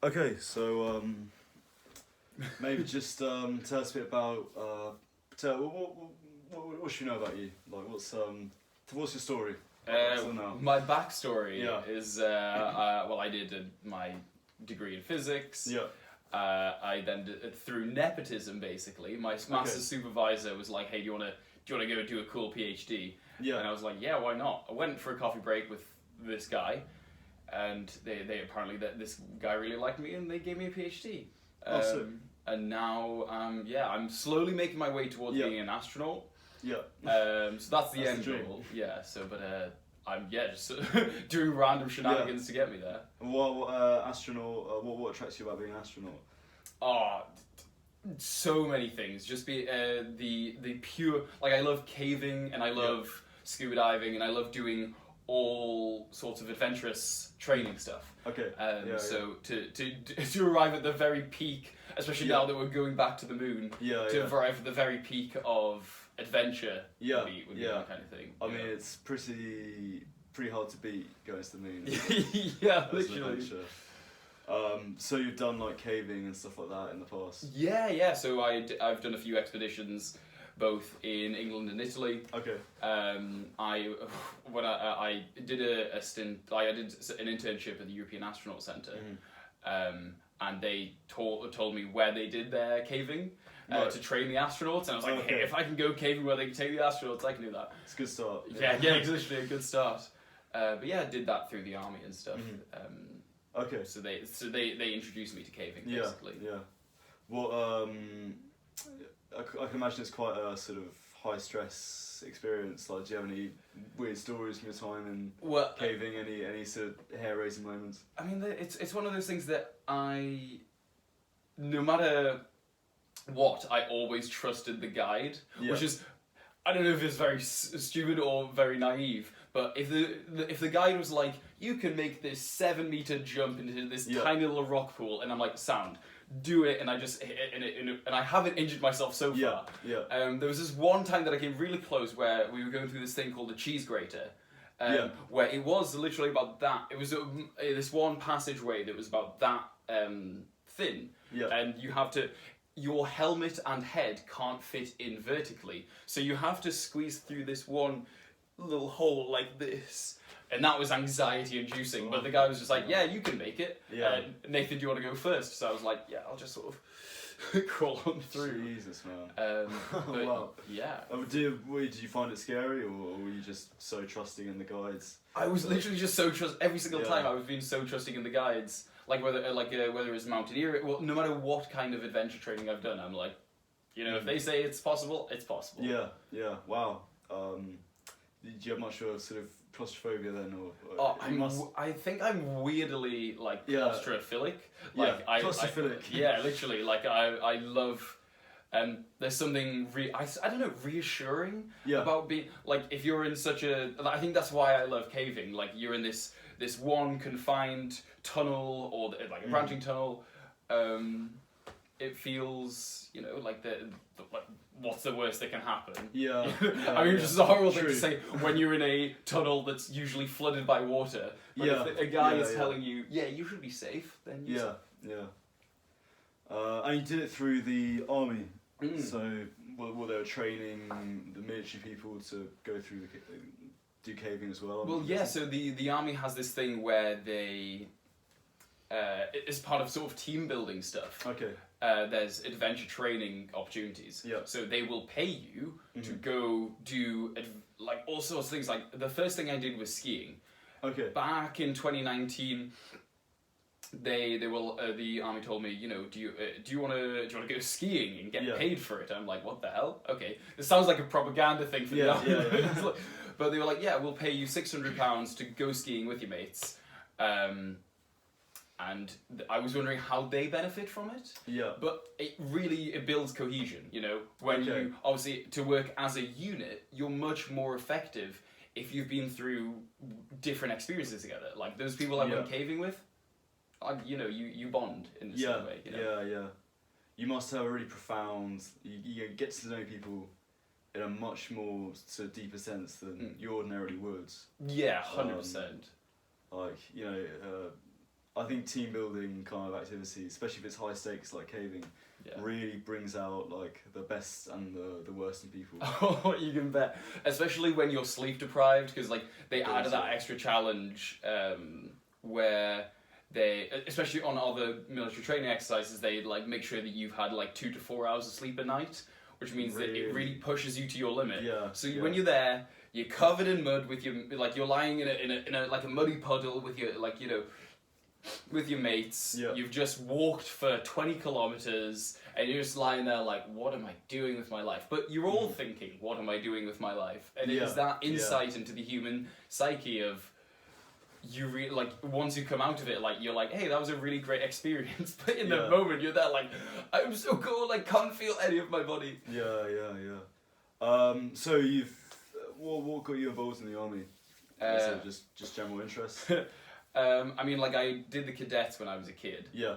Okay, so maybe just tell us a bit about what should you know about you? Like, what's your story? My backstory Yeah. is well, I did my degree in physics. Yeah. I then through nepotism, basically, my master's supervisor was like, "Hey, do you wanna go do a cool PhD?" Yeah. And I was like, "Yeah, why not?" I went for a coffee break with this guy, and they apparently this guy really liked me, and they gave me a PhD. Awesome. And now, I'm slowly making my way towards being an astronaut. Yeah. So that's the end goal. Yeah. So, but I'm just doing random shenanigans to get me there. What astronaut? What attracts you about being an astronaut? Oh, so many things. Just be the pure, like, I love caving, and I love scuba diving, and I love doing all sorts of adventurous training stuff. Okay. So to arrive at the very peak, especially now that we're going back to the moon, arrive at the very peak of adventure would be that kind of thing. I mean, it's pretty hard to beat going to the moon. Yeah, literally. So you've done like caving and stuff like that in the past? Yeah. So I've done a few expeditions, both in England and Italy. Okay. I did a stint. I did an internship at the European Astronaut Centre, and they told me where they did their caving to train the astronauts. And I was like, hey, if I can go caving where they can take the astronauts, I can do that. It's a good start. Yeah, it's literally a good start. But yeah, I did that through the army and stuff. Okay. So they introduced me to caving, basically. Yeah. Well, I can imagine it's quite a sort of high stress experience. Like, do you have any weird stories from your time in caving? Any sort of hair raising moments? I mean, it's one of those things that no matter what, I always trusted the guide, which is, I don't know if it's very stupid or very naive, but if the guide was like, you can make this 7-meter jump into this tiny little rock pool, and I'm like, sound, do it, and I just hit it, and I haven't injured myself so far. There was this one time that I came really close where we were going through this thing called the cheese grater, where it was literally about that. It was this one passageway that was about that thin, and you have to. Your helmet and head can't fit in vertically, so you have to squeeze through this one little hole like this, and that was anxiety inducing. But the guy was just like, "Yeah, you can make it." Nathan, do you want to go first? So I was like, "Yeah, I'll just sort of crawl on through." Jesus, man. But, wow. Yeah. Did you find it scary, or were you just so trusting in the guides? I was literally just so every single time I was being so trusting in the guides. Like whether it's mountaineering, well, no matter what kind of adventure training I've done, I'm like, if they say it's possible, it's possible. Yeah. Wow. Did you have much of sort of claustrophobia then, or? I think I'm weirdly like claustrophilic. Like claustrophilic. Literally. Like I love. There's something I don't know, reassuring about being like, if you're in such a. I think that's why I love caving. Like, you're in this one confined tunnel, or like a branching tunnel. It feels, like what's the worst that can happen? I mean, it's just a horrible thing to say when you're in a tunnel that's usually flooded by water. But if a guy is telling you, you should be safe, then and you did it through the army. So, were they training the military people to go through do caving as well? Well, so the army has this thing where they, it's part of sort of team building stuff. Okay. There's adventure training opportunities. So they will pay you to go do like all sorts of things. Like, the first thing I did was skiing. Okay. Back in 2019, the army told me, do you want to go skiing and get paid for it? I'm like, what the hell? Okay, this sounds like a propaganda thing for the army. But they were like, we'll pay you £600 to go skiing with your mates. And I was wondering how they benefit from it. But it builds cohesion, when you, obviously, to work as a unit, you're much more effective if you've been through different experiences together. Like, those people I went caving with, you bond in the same way. You must have a really profound. You get to know people in a much more sort of deeper sense than you ordinarily would. 100%. Like, I think team building kind of activities, especially if it's high stakes like caving, really brings out like the best and the worst in people. Oh, you can bet. Especially when you're sleep deprived, because like they added that extra challenge where they, especially on other military training exercises, they like make sure that you've had like 2 to 4 hours of sleep a night, which means that it really pushes you to your limit. Yeah. So when you're there, you're covered in mud with your like you're lying in a like a muddy puddle with your like with your mates. Yeah. You've just walked for 20 kilometers and you're just lying there like, what am I doing with my life? But you're all thinking, what am I doing with my life? And it is that insight into the human psyche of you like once you come out of it, like you're like, hey, that was a really great experience. But in the moment you're there like, I'm so cold, I can't feel any of my body. So you've what got you involved in the army? Is it just general interest? I mean, like I did the cadets when I was a kid. Yeah.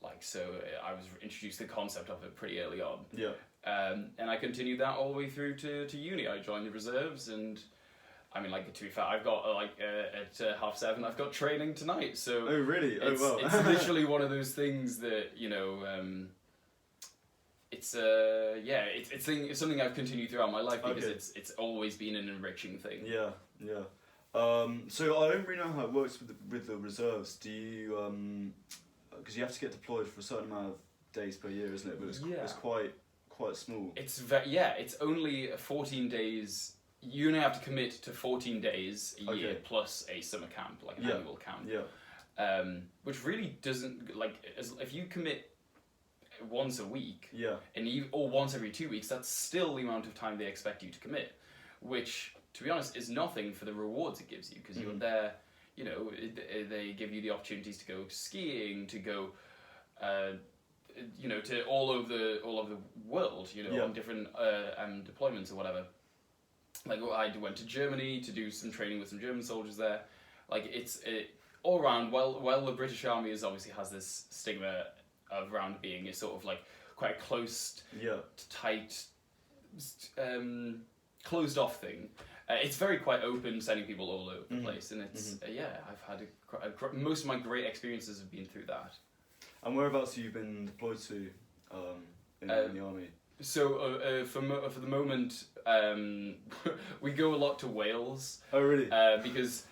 Like so, I was introduced to the concept of it pretty early on. Yeah. And I continued that all the way through to uni. I joined the reserves, and I mean, like to be fair, I've got at 7:30, I've got training tonight. So. Oh really? It's literally one of those things that it's something I've continued throughout my life because it's always been an enriching thing. Yeah. So I don't really know how it works with the reserves. Do you because you have to get deployed for a certain amount of days per year, isn't it? But it's quite small. It's it's only 14 days. You only have to commit to 14 days a year plus a summer camp, like an annual camp. Yeah. Which really doesn't if you commit once a week. Yeah. Or once every 2 weeks, that's still the amount of time they expect you to commit, which, to be honest, is nothing for the rewards it gives you, because you're there, they give you the opportunities to go skiing, to go, to all over the world, on different deployments or whatever. Like I went to Germany to do some training with some German soldiers there. Like it's all around. Well, the British Army obviously has this stigma around being a sort of like quite close, tight, closed off thing. It's quite open, sending people all over the place, and it's I've had most of my great experiences have been through that. And whereabouts have you been deployed to in the army? So for the moment, we go a lot to Wales. Oh really? Because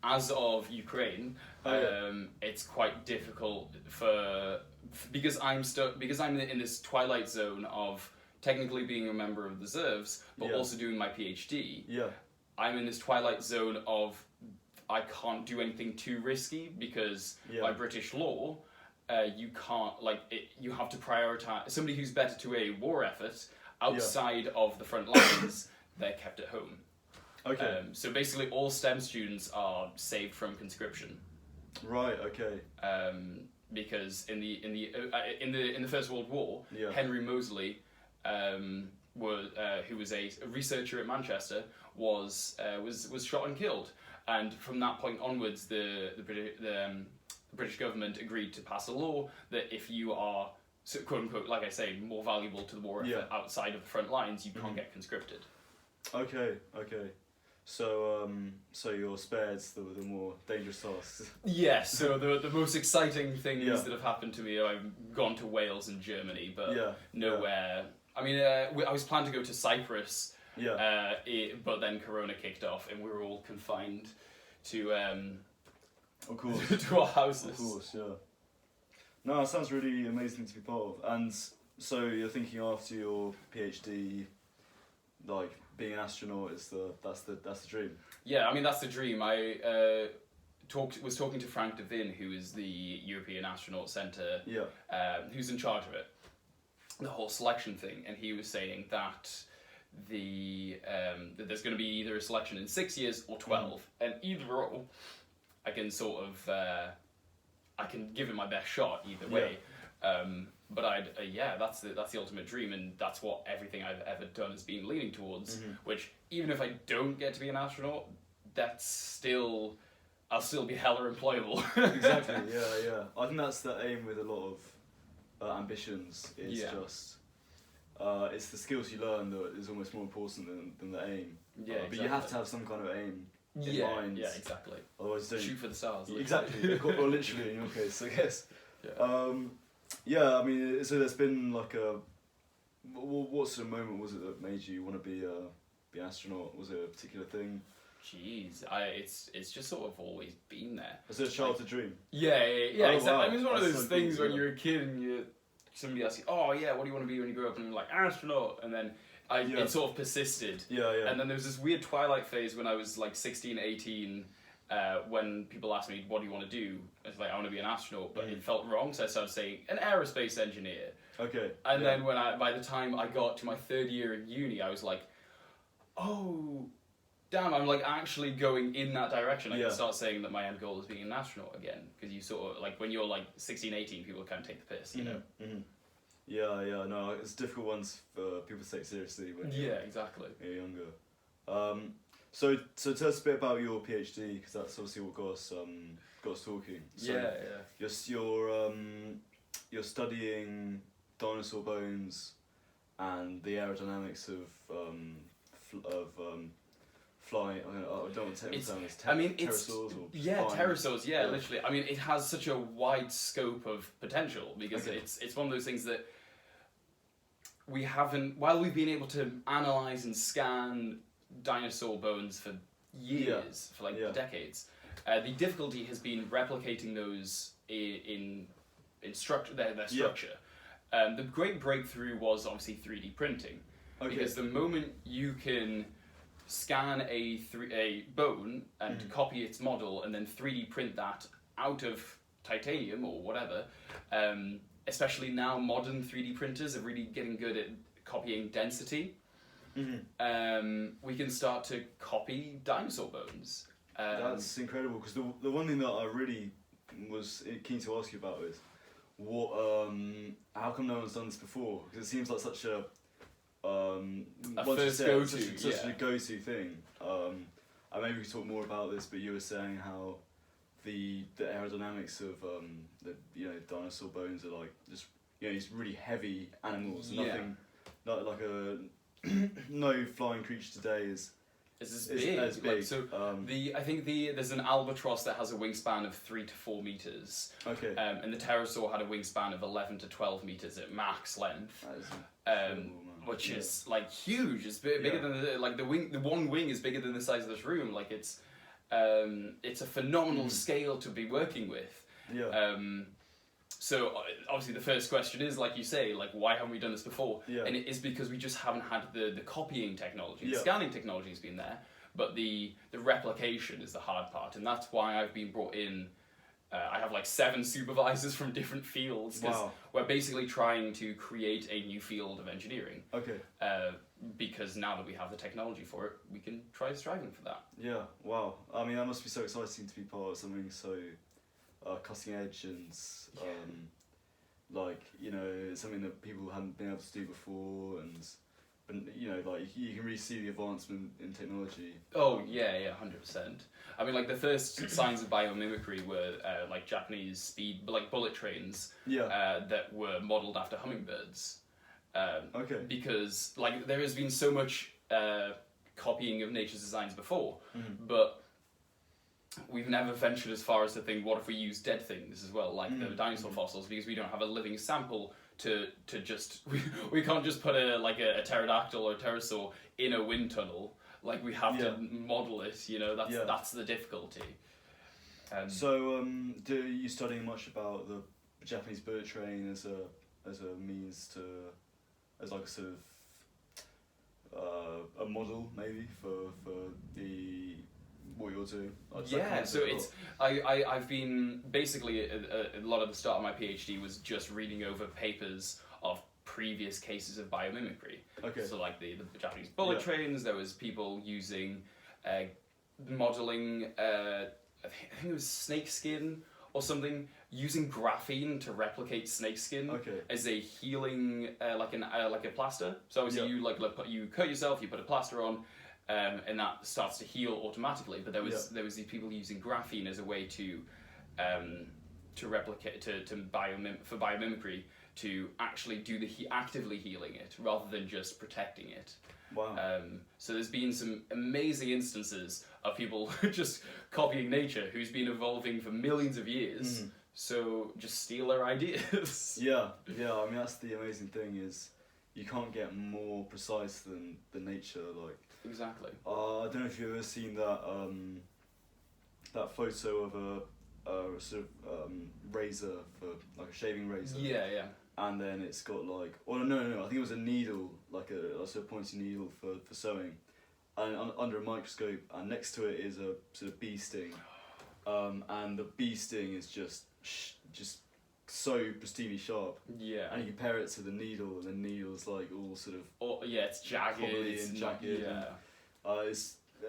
as of Ukraine, it's quite difficult because I'm in this twilight zone of technically being a member of the reserves, but also doing my PhD. Yeah. I'm in this twilight zone of I can't do anything too risky because by British law, you can't you have to prioritize somebody who's better to a war effort outside of the front lines. They're kept at home. Okay. So basically, all STEM students are saved from conscription. Right. Okay. Because in the First World War, Henry Moseley, who was a researcher at Manchester, was shot and killed, and from that point onwards, the British government agreed to pass a law that if you are, quote unquote, like I say, more valuable to the war effort outside of the front lines, you can't get conscripted. Okay. So you're spared the more dangerous tasks. Yes. So the most exciting things that have happened to me, I've gone to Wales and Germany, but nowhere. I mean, I was planning to go to Cyprus. But then Corona kicked off, and we were all confined to of course, to our houses. Of course, yeah. No, it sounds really amazing to be part of. And so you're thinking after your PhD, like being an astronaut that's the dream. Yeah, I mean that's the dream. I was talking to Frank de Vin, who is the European Astronaut Centre, who's in charge of it, the whole selection thing, and he was saying that that there's going to be either a selection in 6 years or 12, and either or, I can sort of I can give it my best shot either way. But that's the ultimate dream, and that's what everything I've ever done has been leaning towards. Which even if I don't get to be an astronaut, I'll still be hella employable. Exactly. Yeah. I think that's the aim with a lot of ambitions. It's just it's the skills you learn that is almost more important than the aim. But you have to have some kind of aim in mind. Yeah, exactly. Otherwise, don't shoot for the stars. Literally. Exactly, or literally in your case, I guess. Yeah. Yeah, I mean, so there's been like a. What sort of moment was it that made you want to be an astronaut? Was it a particular thing? Jeez, it's just sort of always been there. Was it a childhood dream? Yeah, Oh, exactly. wow. I mean, it's one of That's those so things cool, when you're a kid and somebody asks you, oh yeah, what do you want to be when you grow up? And you're like, astronaut. And then it sort of persisted. Yeah. And then there was this weird twilight phase when I was like 16, 18, when people asked me, what do you want to do? I was like, I want to be an astronaut, but it felt wrong, so I started saying, an aerospace engineer. Okay. And then by the time I got to my third year in uni, I was like, oh, damn, I'm like actually going in that direction. I can start saying that my end goal is being an astronaut again. Because you sort of, like, when you're like 16, 18, people kind of take the piss, you know? Mm-hmm. Yeah, no, it's difficult ones for people to take seriously when exactly. you're younger. So tell us a bit about your PhD, because that's obviously what got us talking. So You're studying dinosaur bones and the aerodynamics of flying. I don't want to take the term. Pterosaurs or pterosaurs. Yeah, literally. I mean, it has such a wide scope of potential because it's one of those things that we haven't. While we've been able to analyze and scan dinosaur bones for years, for decades, the difficulty has been replicating those in structure, their structure. The great breakthrough was obviously 3D printing, because the moment you can scan a bone and copy its model and then 3D print that out of titanium or whatever, especially now modern 3D printers are really getting good at copying density. We can start to copy dinosaur bones. That's incredible, because the one thing that I really was keen to ask you about is how come no one's done this before? Because it seems like such a first go-to, such a go-to thing. Maybe we could talk more about this, but you were saying how the aerodynamics of the dinosaur bones are like just these really heavy animals. Nothing, not like no flying creature today is as big. Like, so I think there's an albatross that has a wingspan of 3 to 4 meters. Okay. And the pterosaur had a wingspan of 11 to 12 meters at max length. That is which is like huge. It's bigger than the one wing is bigger than the size of this room. Like it's a phenomenal scale to be working with. Yeah. So obviously the first question is, like you say, like why haven't we done this before? Yeah. And it is because we just haven't had the copying technology. The scanning technology has been there, but the replication is the hard part, and that's why I've been brought in. I have like 7 supervisors from different fields, because we're basically trying to create a new field of engineering. Okay. Because now that we have the technology for it, we can try striving for that. Yeah, wow. I mean, that must be so exciting to be part of something so cutting edge and something that people haven't been able to do before, and like you can really see the advancement in technology. Oh yeah, 100%. I mean, like the first signs of biomimicry were like Japanese bullet trains that were modelled after hummingbirds. Because like there has been so much copying of nature's designs before, but we've never ventured as far as to think, what if we use dead things as well, like the dinosaur fossils, because we don't have a living sample to just we can't just put a pterodactyl or a pterosaur in a wind tunnel. Like we have to model it. That's the difficulty. So are you studying much about the Japanese bullet train as a means to, as like a sort of a model maybe for what you're doing? So I've been basically a lot of the start of my PhD was just reading over papers of previous cases of biomimicry. Okay. So like the Japanese bullet trains, there was people using modelling, I think it was snake skin or something, using graphene to replicate snake skin as a healing, like a plaster. So obviously you cut yourself, you put a plaster on, and that starts to heal automatically. But there was these people using graphene as a way to replicate for biomimicry to actually do the actively healing it rather than just protecting it. Wow. So there's been some amazing instances of people just copying nature, who's been evolving for millions of years. So just steal their ideas. Yeah. I mean, that's the amazing thing is you can't get more precise than nature. Like exactly. I don't know if you've ever seen that that photo of a sort of razor for like a shaving razor. Yeah. And then it's got like, no, I think it was a needle, like a sort of pointy needle for sewing, and under a microscope, and next to it is a sort of bee sting, and the bee sting is just so pristinely sharp. Yeah. And you compare it to the needle, and the needle's like all sort of. Oh yeah, it's jagged. And jagged. Yeah. And,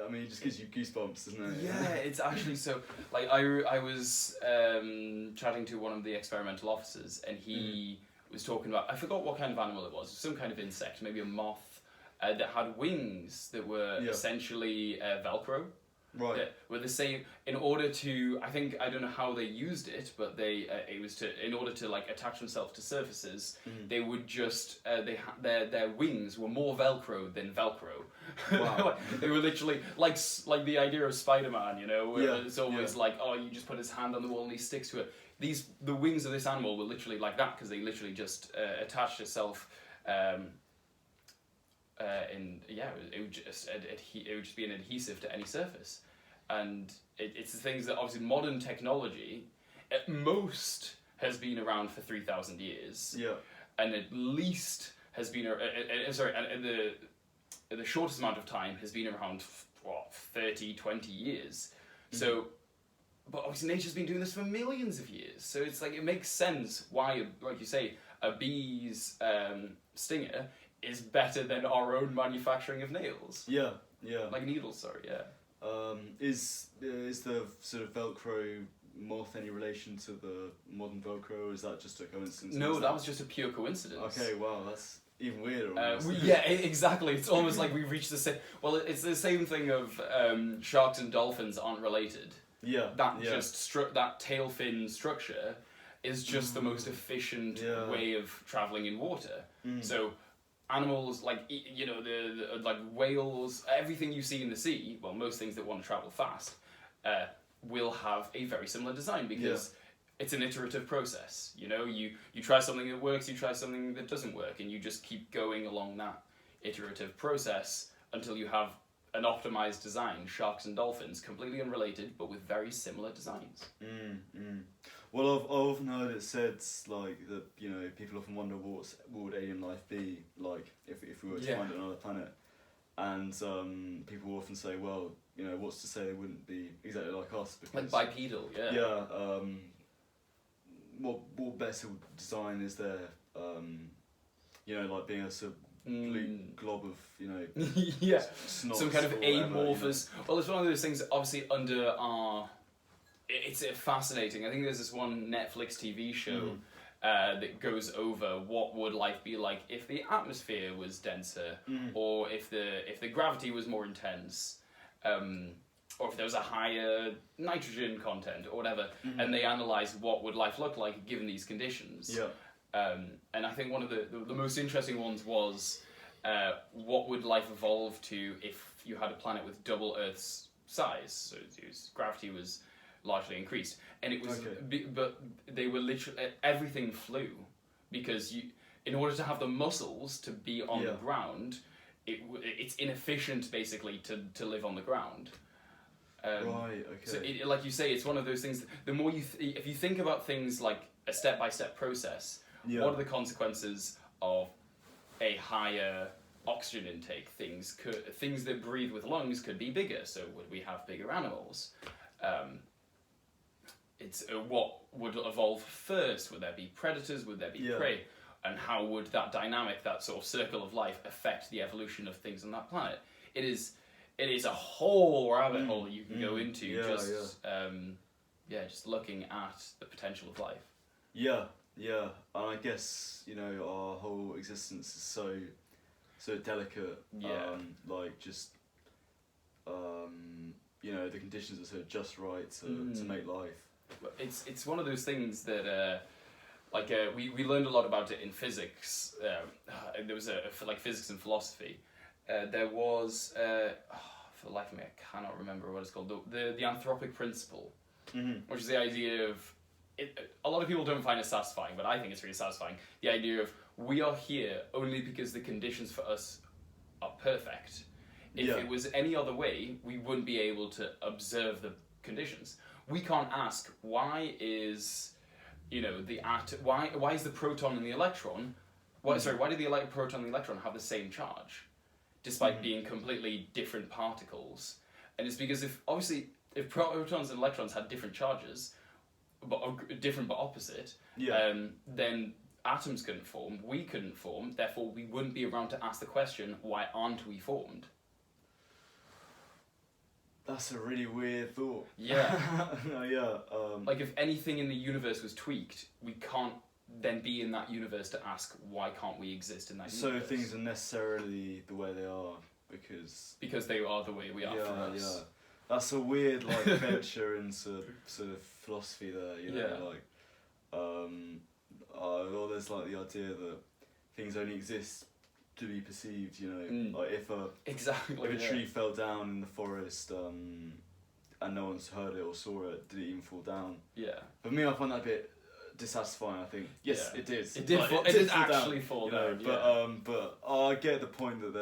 I mean, it just gives you goosebumps, doesn't it? Yeah, it's actually so. Like I was chatting to one of the experimental officers, and he was talking about, I forgot what kind of animal it was, some kind of insect, maybe a moth, that had wings that were essentially Velcro. Right. That were the same. In order to, I don't know how they used it, but it was in order to like attach themselves to surfaces, they would just their wings were more Velcro than Velcro. Wow. They were literally like the idea of Spider-Man, you know, where it's always like, oh, you just put his hand on the wall and he sticks to it. The wings of this animal were literally like that because they literally just attached itself. It would just be an adhesive to any surface, and it's the things that obviously modern technology at most has been around for 3,000 years. Yeah. And at least has been and the shortest amount of time has been around 30, 20 years. So, but obviously nature's been doing this for millions of years. So it's like it makes sense why, like you say, a bee's stinger is better than our own manufacturing of nails. Yeah. Like needles, sorry, yeah. Is the sort of Velcro moth any relation to the modern Velcro, or is that just a coincidence? No, that was just a pure coincidence. Okay, wow, that's even weirder. Exactly. It's almost like we've reached the same. Well, it's the same thing of sharks and dolphins aren't related. Yeah. That tail fin structure is just the most efficient way of traveling in water. So animals like the like whales, everything you see in the sea, well, most things that want to travel fast, will have a very similar design because it's an iterative process. You know, you try something that works, you try something that doesn't work, and you just keep going along that iterative process until you have an optimized design. Sharks and dolphins, completely unrelated, but with very similar designs. Well, I've often heard it said like that, you know, people often wonder what would alien life be like if we were to find another planet, and people often say, well, you know, what's to say they wouldn't be exactly like us? Because, like bipedal, yeah. Yeah. What better design is there? You know, like being a sort of blue glob of, you know, snots, some kind of amorphous. You know. Well, it's one of those things. Obviously, under our, it's fascinating. I think there's this one Netflix TV show that goes over what would life be like if the atmosphere was denser, or if the gravity was more intense, or if there was a higher nitrogen content or whatever, and they analyse what would life look like given these conditions. Yeah. And I think one of the most interesting ones was what would life evolve to if you had a planet with double Earth's size. So gravity was largely increased, and it was, but they were literally everything flew because in order to have the muscles to be on the ground, it's inefficient basically to live on the ground. Right. Okay. So, like you say, it's one of those things. The more if you think about things like a step-by-step process, what are the consequences of a higher oxygen intake? Things that breathe with lungs could be bigger. So would we have bigger animals? It's what would evolve first? Would there be predators? Would there be prey? And how would that dynamic, that sort of circle of life, affect the evolution of things on that planet? It is a whole rabbit hole you can go into just looking at the potential of life. Yeah, and I guess, you know, our whole existence is so delicate. Like just you know, the conditions are sort of just right to make life. It's one of those things that Like we learned a lot about it in physics. There was like physics and philosophy. There was for the life of me I cannot remember what it's called. The anthropic principle, which is the idea of it. A lot of people don't find it satisfying, but I think it's really satisfying. The idea of we are here only because the conditions for us are perfect. If it was any other way, we wouldn't be able to observe the conditions. We can't ask why is why is the proton and the electron why do the proton and the electron have the same charge despite being completely different particles? And it's because if protons and electrons had different charges but different but opposite, then atoms couldn't form, we couldn't form, therefore we wouldn't be around to ask the question, why aren't we formed? That's a really weird thought. Yeah. Like if anything in the universe was tweaked, we can't then be in that universe to ask why can't we exist in that universe. So things are necessarily the way they are because they are the way we are for us. Yeah. That's a weird venture into sort of philosophy there. There's like the idea that things only exist to be perceived, like if a tree fell down in the forest and no one's heard it or saw it, did it even fall down? Yeah. For me, I find that a bit dissatisfying. I think it did. It did actually fall down. But I get the point that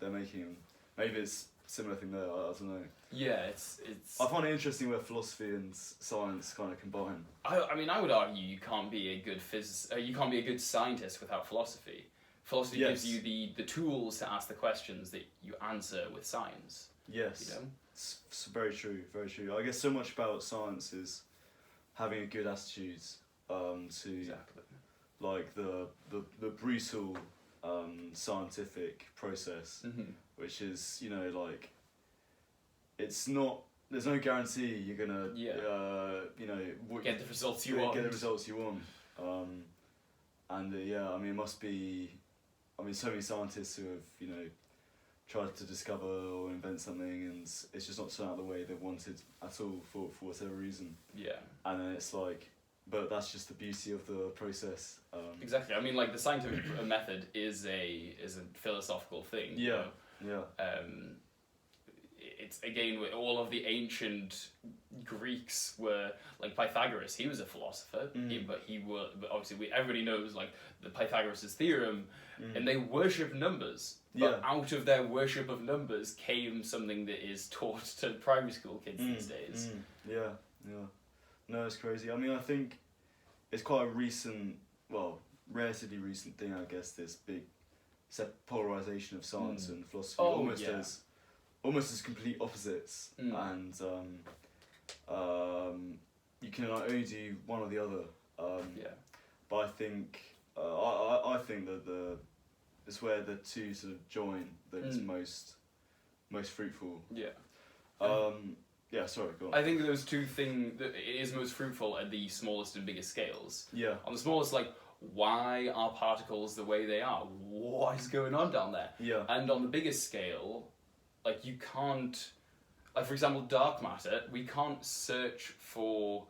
they're making. Maybe it's a similar thing there. I don't know. Yeah, it's. I find it interesting where philosophy and science kind of combine. I mean, I would argue you can't be a good scientist without philosophy. Philosophy gives you the tools to ask the questions that you answer with science. Yes. It's very true, very true. I guess so much about science is having a good attitude to like the brutal scientific process, which is it's not. There's no guarantee you're gonna get the results you want. Get the results you want. It must be. So many scientists who have, tried to discover or invent something and it's just not turned out the way they wanted at all for whatever reason. Yeah. And then it's like, but that's just the beauty of the process. Exactly. I mean, like the scientific method is a philosophical thing. Yeah. It's again with all of the ancient Greeks were like Pythagoras. He was a philosopher, but obviously everybody knows like the Pythagoras' theorem, and they worship numbers. But out of their worship of numbers came something that is taught to primary school kids these days. Yeah. No, it's crazy. I mean, I think it's quite a recent, relatively recent thing. I guess this big polarization of science and philosophy, almost as complete opposites, and you can only do one or the other. But I think I think that it's where the two sort of join that it's most fruitful. Sorry, go on. I think those two things that it is most fruitful at the smallest and biggest scales. Yeah. On the smallest, why are particles the way they are? What is going on down there? Yeah. And on the biggest scale, you can't, for example, dark matter, we can't search for,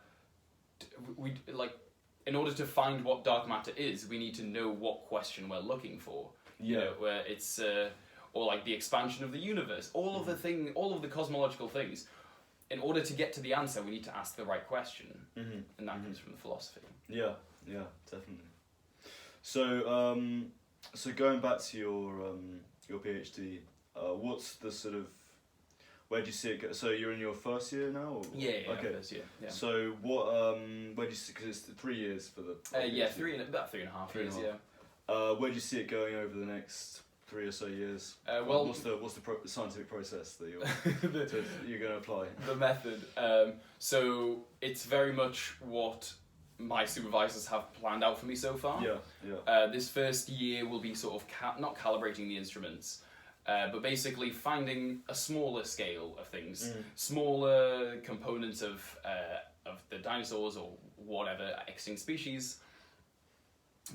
in order to find what dark matter is, we need to know what question we're looking for. Where it's, or the expansion of the universe, all of the cosmological things. In order to get to the answer, we need to ask the right question. And that comes from the philosophy. Yeah, definitely. So, going back to your PhD, what's the sort of, where do you see it go? So you're in your first year now? Or? Yeah, okay. First year. Yeah. So what? Where do you see? Because it's 3 years for the. About 3.5 years. Where do you see it going over the next 3 or so years? What's the scientific process that you're going to apply? The method. So it's very much what my supervisors have planned out for me so far. This first year will be sort of not calibrating the instruments, but basically finding a smaller scale of things, smaller components of the dinosaurs or whatever extinct species,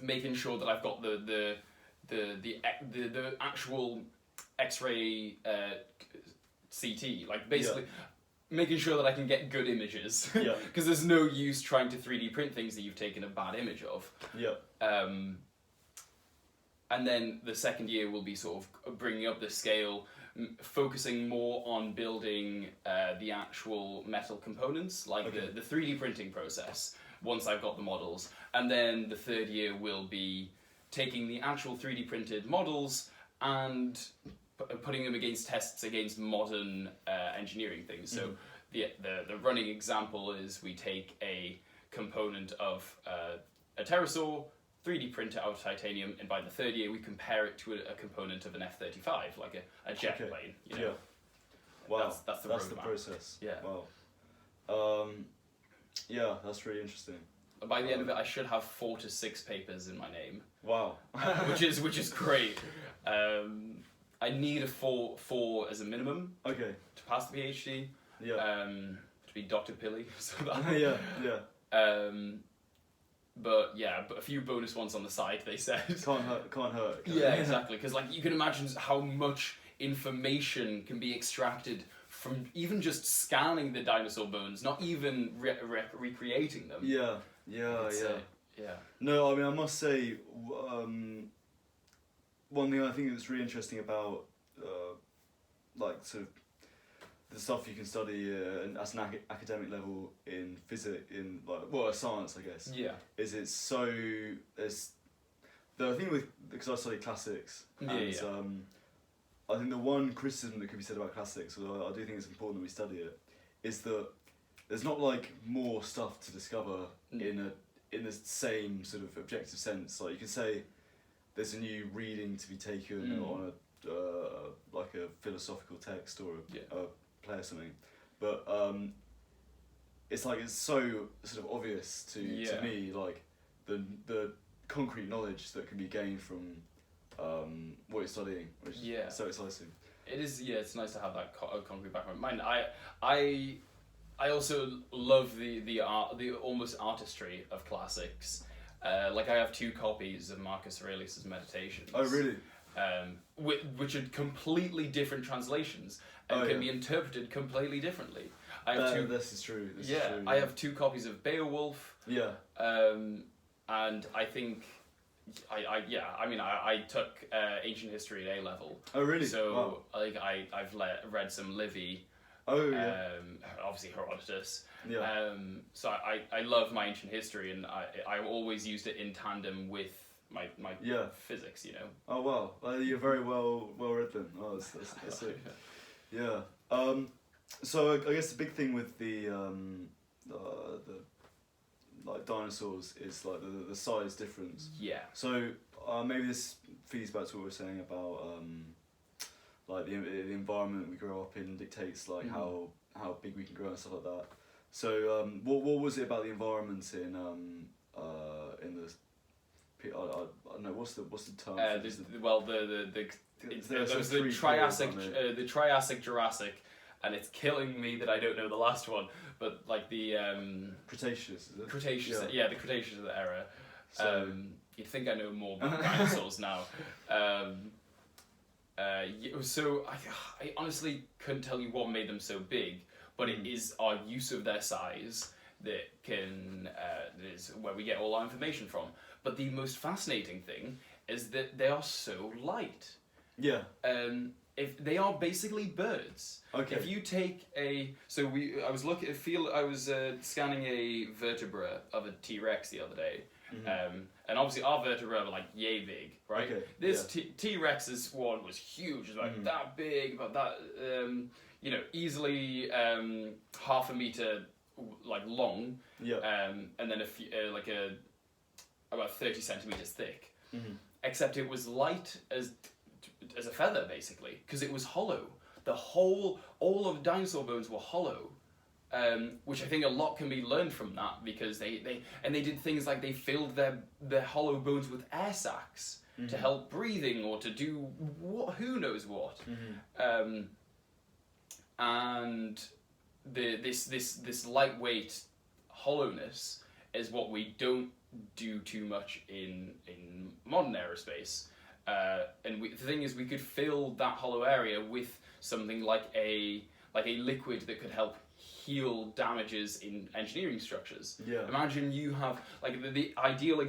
making sure that I've got the actual X-ray CT, basically making sure that I can get good images. Yeah. Because there's no use trying to 3D print things that you've taken a bad image of. Yeah. And then the second year will be sort of bringing up the scale, focusing more on building the actual metal components, like the 3D printing process, once I've got the models. And then the third year will be taking the actual 3D printed models and putting them against tests against modern engineering things. So the running example is we take a component of a pterosaur, 3D print it out of titanium, and by the third year we compare it to a component of an F-35, like a jet plane. You know? Yeah. Wow. That's the process. Yeah. Wow. Yeah, that's really interesting. By the end of it, I should have 4 to 6 papers in my name. Wow. which is great. I need a 4 as a minimum. Okay. To pass the PhD. Yeah. To be Dr. Pili. So yeah. But a few bonus ones on the side. They said can't hurt. Yeah, exactly. Because like you can imagine how much information can be extracted from even just scanning the dinosaur bones, not even recreating them. Yeah. No, I mean I must say, one thing I think that's really interesting about like sort of the stuff you can study at an academic level in physics, in science, I guess. Yeah. Is it's so the thing with, because I study classics, and I think the one criticism that could be said about classics, although I do think it's important that we study it, is that there's not like more stuff to discover in the same sort of objective sense. Like you can say there's a new reading to be taken on a like a philosophical text or a play or something, but it's like it's so sort of obvious to me, like the concrete knowledge that can be gained from what you're studying, which is so exciting. It is, it's nice to have that concrete background. Mine, I also love the almost artistry of classics. Like I have 2 copies of Marcus Aurelius's Meditations. Oh really? Which are completely different translations and can be interpreted completely differently. I have this is true. I have 2 copies of Beowulf. Yeah. And I think I took ancient history at A level. Oh really? So I've read some Livy. Oh yeah. Obviously Herodotus. Yeah. So I love my ancient history, and I always used it in tandem with my physics, you know. Oh wow, you're very well read then. Oh, that's sick. Yeah. So I guess the big thing with the like dinosaurs is like the size difference. Yeah. So maybe this feeds back to what we were saying about like the environment we grow up in dictates like how big we can grow and stuff like that. So what was it about the environment in the I don't know what's the term? There's the Triassic Jurassic, and it's killing me that I don't know the last one. But like the Cretaceous. Is it? Cretaceous, the Cretaceous era. So you'd think I know more about dinosaurs now. So I honestly couldn't tell you what made them so big, but it is our use of their size that is where we get all our information from. But the most fascinating thing is that they are so light. Yeah. If they are basically birds. Okay. If you take I was scanning a vertebra of a T-Rex the other day. And obviously our vertebrae are like yay big, right? Okay. This T-Rex's one was huge, it was like that big, about that, easily half a meter like long, and then about 30 centimeters thick. Except it was light as a feather basically, because it was hollow. All of the dinosaur bones were hollow. Which I think a lot can be learned from that, because they did things like they filled their hollow bones with air sacs to help breathing or to do who knows what. And this lightweight hollowness is what we don't do too much in modern aerospace. And the thing is, we could fill that hollow area with something like a liquid that could help heal damages in engineering structures. Yeah. Imagine you have like the ideal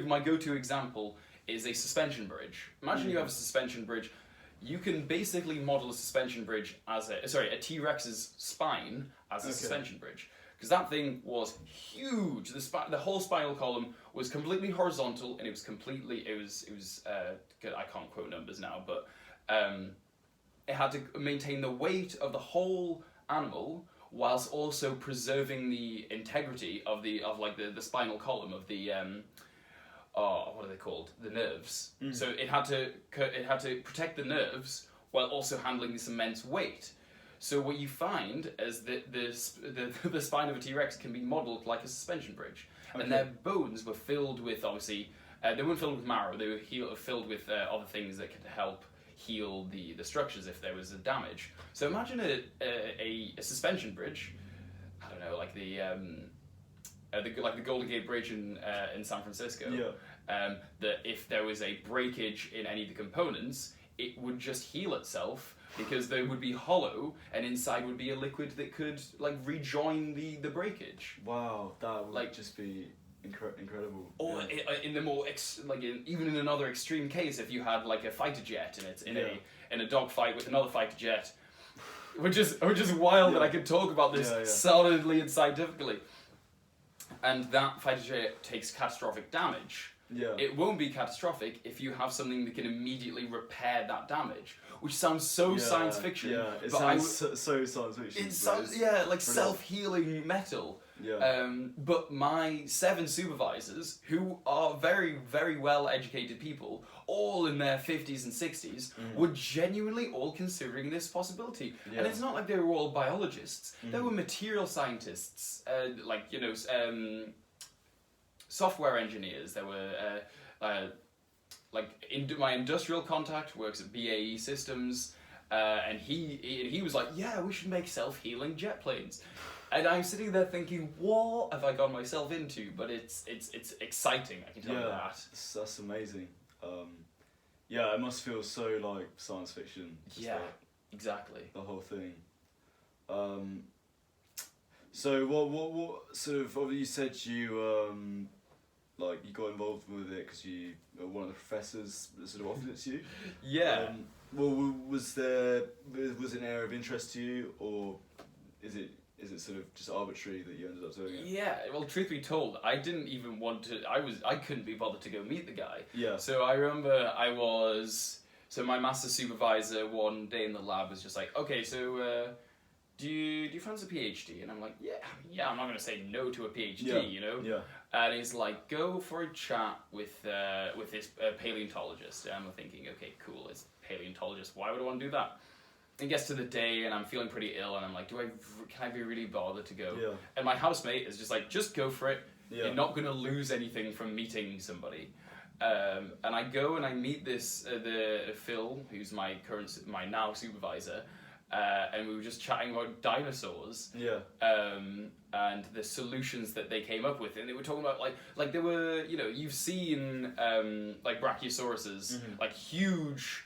my go-to example is a suspension bridge. Imagine you have a suspension bridge. You can basically model a suspension bridge as a T-Rex's spine as a suspension bridge. Because that thing was huge. The whole spinal column was completely horizontal, and it was I can't quote numbers now, but it had to maintain the weight of the whole animal whilst also preserving the integrity of the spinal column of the what are they called? The nerves. So it had to protect the nerves while also handling this immense weight. So what you find is that the spine of a T-Rex can be modelled like a suspension bridge, and their bones were filled with, obviously, they weren't filled with marrow. They were filled with other things that could help heal the structures if there was a damage. So imagine a suspension bridge. I don't know, like the Golden Gate Bridge in San Francisco. Yeah. That if there was a breakage in any of the components, it would just heal itself because they would be hollow, and inside would be a liquid that could rejoin the breakage. Wow, that would just be incredible. Or in the more even in another extreme case, if you had a fighter jet and it's in a dogfight with another fighter jet, which is wild that I could talk about this solidly and scientifically. And that fighter jet takes catastrophic damage. Yeah. It won't be catastrophic if you have something that can immediately repair that damage, which sounds so science fiction. Yeah, it sounds so science fiction. It sounds self-healing metal. Yeah. But my 7 supervisors, who are very, very well-educated people, all in their 50s and 60s, were genuinely all considering this possibility. Yeah. And it's not like they were all biologists. They were material scientists, software engineers. There were my industrial contact works at BAE Systems, and he was like, yeah, we should make self-healing jet planes. And I'm sitting there thinking, what have I got myself into? But it's exciting, I can tell you that. That's amazing. It must feel so like science fiction. Exactly. The whole thing. So what sort of, you said you you got involved with it because you one of the professors sort of offered it to you. Yeah. Was it an area of interest to you, or is it sort of just arbitrary that you ended up doing it? Yeah, well, truth be told, I didn't even want to. I couldn't be bothered to go meet the guy. Yeah. So I remember my master supervisor one day in the lab was just like, okay, so do you fancy a PhD? And I'm like, yeah, I'm not going to say no to a PhD, you know? Yeah. And he's like, go for a chat with this paleontologist. And I'm thinking, okay, cool, it's paleontologist. Why would I want to do that? It gets to the day and I'm feeling pretty ill and I'm like, can I be really bothered to go? Yeah. And my housemate is just like, just go for it. Yeah. You're not going to lose anything from meeting somebody. And I go and I meet the Phil, who's my now supervisor, and we were just chatting about dinosaurs. Yeah. And the solutions that they came up with, and they were talking about like they were, you've seen brachiosauruses, huge,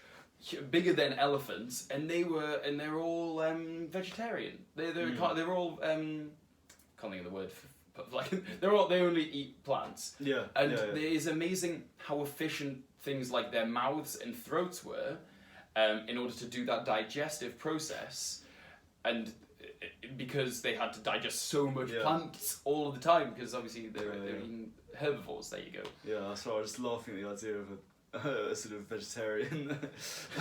bigger than elephants, and they're all vegetarian. They were all can't think of the word. They only eat plants. Yeah. And it is amazing how efficient things like their mouths and throats were, in order to do that digestive process, and because they had to digest so much plants all of the time, because obviously they're eating herbivores. There you go. Yeah, that's right. I was just laughing at the idea of a sort of vegetarian.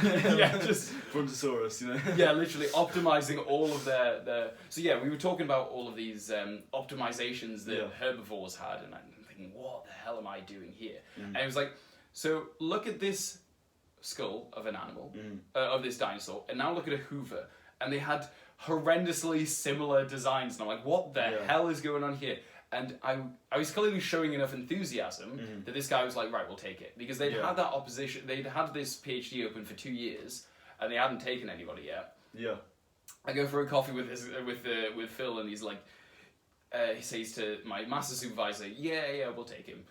Just Brontosaurus, Yeah, literally optimizing all of their. So we were talking about all of these optimizations that herbivores had, and I'm thinking, what the hell am I doing here? And it was like, so look at this skull of an animal, of this dinosaur, and now look at a Hoover, and they had horrendously similar designs, and I'm like, what the hell is going on here? And I was clearly showing enough enthusiasm that this guy was like, right, we'll take it, because they'd had that opposition. They'd had this PhD open for 2 years, and they hadn't taken anybody yet. Yeah. I go for a coffee with Phil, and he's like, he says to my master supervisor, yeah, we'll take him.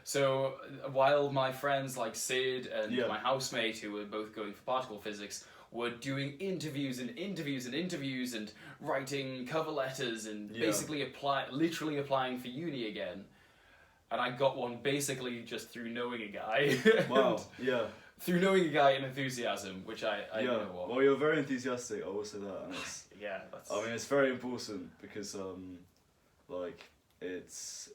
So while my friends like Sid and my housemate, who were both going for particle physics, were doing interviews and writing cover letters and basically literally applying for uni again. And I got one basically just through knowing a guy. Wow, yeah. Through knowing a guy and enthusiasm, which I know what. Well, you're very enthusiastic, I will say that. And it's, yeah, that's... I mean, it's very important because, like, it's,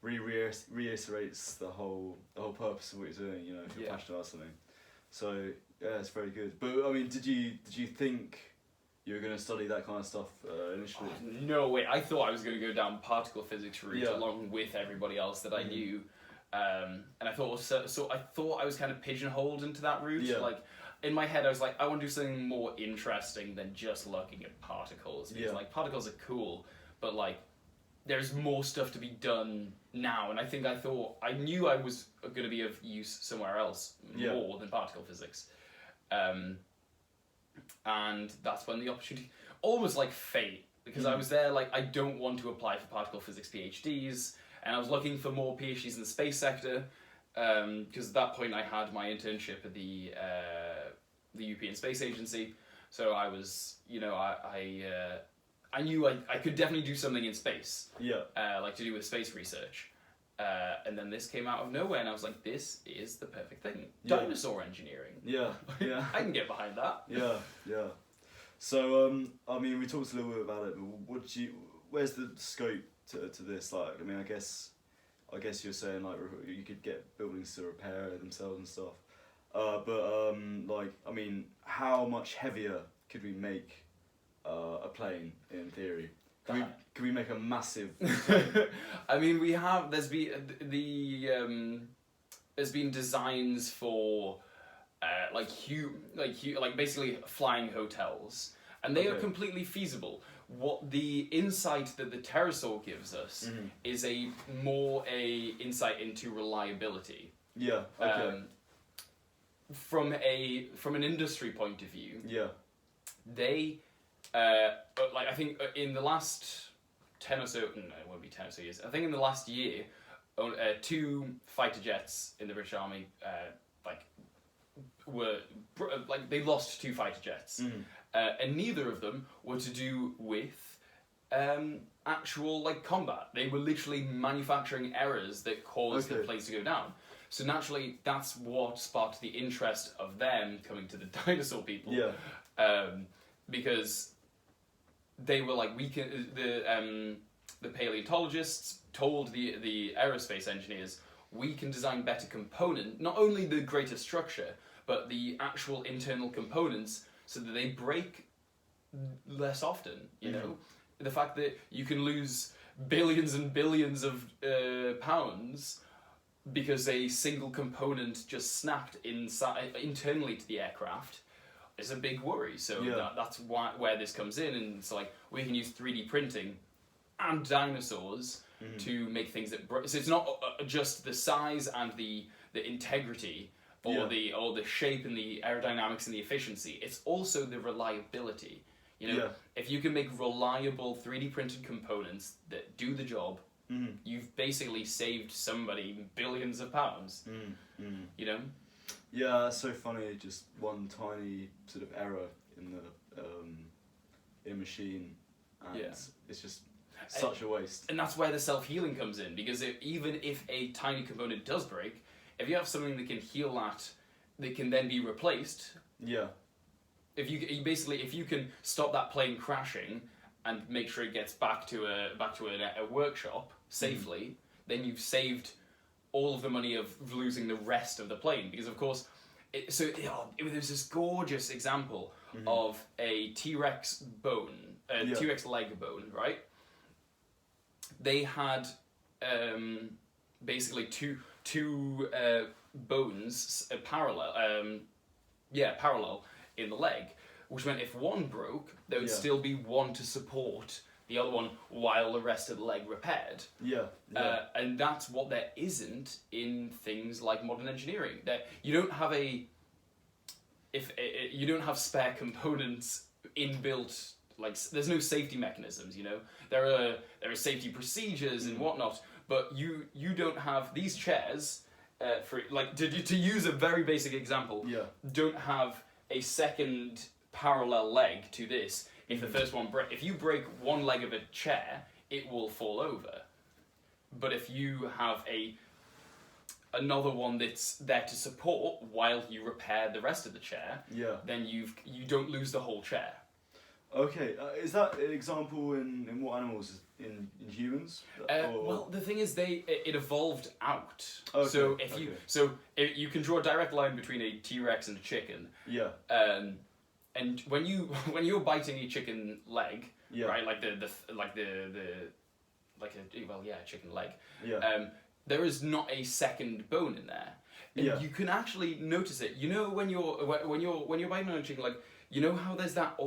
really reiterates the whole purpose of what you're doing, you know, if you're passionate about something. So, yeah, it's very good. But, I mean, did you think you were going to study that kind of stuff initially? Oh, no way. I thought I was going to go down particle physics route along with everybody else that I knew. And I thought I thought I was kind of pigeonholed into that route. Yeah. Like, in my head, I was like, I want to do something more interesting than just looking at particles. Because, like, particles are cool, but, like, there's more stuff to be done now. And I knew I was going to be of use somewhere else more than particle physics. And that's when the opportunity, almost like fate, because I was there like, I don't want to apply for particle physics PhDs, and I was looking for more PhDs in the space sector, because at that point I had my internship at the European Space Agency, so I was, you know, I knew I could definitely do something in space, like to do with space research. And then this came out of nowhere, and I was like, this is the perfect thing. Dinosaur engineering. Yeah. I can get behind that. Yeah. So, I mean, we talked a little bit about it, but where's the scope to this? Like, I mean, I guess you're saying, like, you could get buildings to repair themselves and stuff. But, like, I mean, how much heavier could we make a plane, in theory? Can we make a massive plane? I mean, there's been designs for like basically flying hotels, and they are completely feasible. What the insight that the pterosaur gives us is a insight into reliability. Yeah. Okay. From an industry point of view. Yeah. They. Like I think in the last 10 or so, no, it won't be 10 or so years. I think in the last year, 2 fighter jets in the British Army, they lost 2 fighter jets, and neither of them were to do with actual like combat. They were literally manufacturing errors that caused the planes to go down. So naturally, that's what sparked the interest of them coming to the dinosaur people. Yeah. Because they were like, the paleontologists told the aerospace engineers, we can design better component, not only the greater structure, but the actual internal components, so that they break less often. You know, the fact that you can lose billions and billions of pounds because a single component just snapped internally to the aircraft. Is a big worry, so that's where this comes in, and it's like we can use 3D printing and dinosaurs to make things that. So it's not just the size and the integrity or the shape and the aerodynamics and the efficiency. It's also the reliability. You know, if you can make reliable 3D printed components that do the job, you've basically saved somebody billions of pounds. You know. Yeah, that's so funny. Just one tiny sort of error in the machine, and it's just such a waste. And that's where the self-healing comes in, because even if a tiny component does break, if you have something that can heal that can then be replaced. Yeah. If you can stop that plane crashing and make sure it gets back to a workshop safely, then you've saved all of the money of losing the rest of the plane, because of course, it was this gorgeous example of a T-Rex bone, T-Rex leg bone, right? They had basically two bones parallel in the leg, which meant if one broke, there would still be one to support the other one while the rest of the leg repaired. And that's what there isn't in things like modern engineering. That you don't have you don't have spare components inbuilt. Like there's no safety mechanisms. You know, there are safety procedures and whatnot, but you don't have these chairs. For like to use a very basic example, don't have a second parallel leg to this, if the first one if you break one leg of a chair, it will fall over. But if you have another one that's there to support while you repair the rest of the chair, then you don't lose the whole chair. Okay, is that an example in what animals? In humans? Well, the thing is, it evolved out. Okay, so if you can draw a direct line between a T-Rex and a chicken. Yeah. And when you're biting a chicken leg, right, like a chicken leg. Yeah. There is not a second bone in there. And you can actually notice it. You know when you're biting on a chicken leg, you know how there's that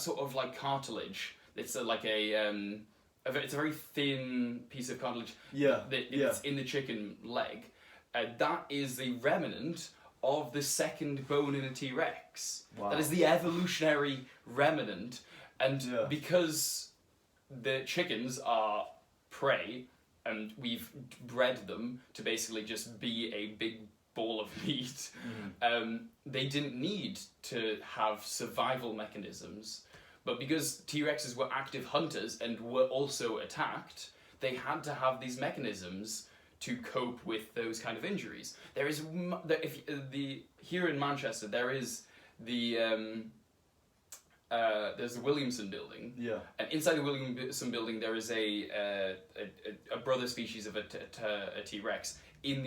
sort of like cartilage. It's it's a very thin piece of cartilage. It's in the chicken leg. That is the remnant of the second bone in a T-Rex. Wow. That is the evolutionary remnant, and because the chickens are prey, and we've bred them to basically just be a big ball of meat, they didn't need to have survival mechanisms. But because T-Rexes were active hunters and were also attacked, they had to have these mechanisms to cope with those kind of injuries. There is here in Manchester there is there's the Williamson building. Yeah. And inside the Williamson building there is a brother species of a T-Rex in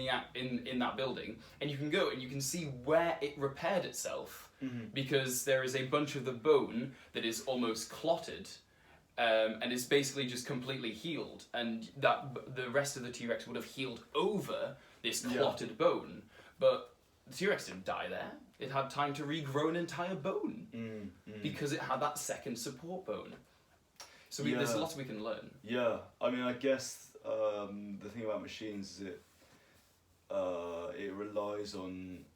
that building, and you can go and you can see where it repaired itself, because there is a bunch of the bone that is almost clotted, and it's basically just completely healed, and that the rest of the T-Rex would have healed over this clotted bone, but the T-Rex didn't die there. It had time to regrow an entire bone because it had that second support bone. So there's lots we can learn. Yeah, I mean, I guess the thing about machines is it relies on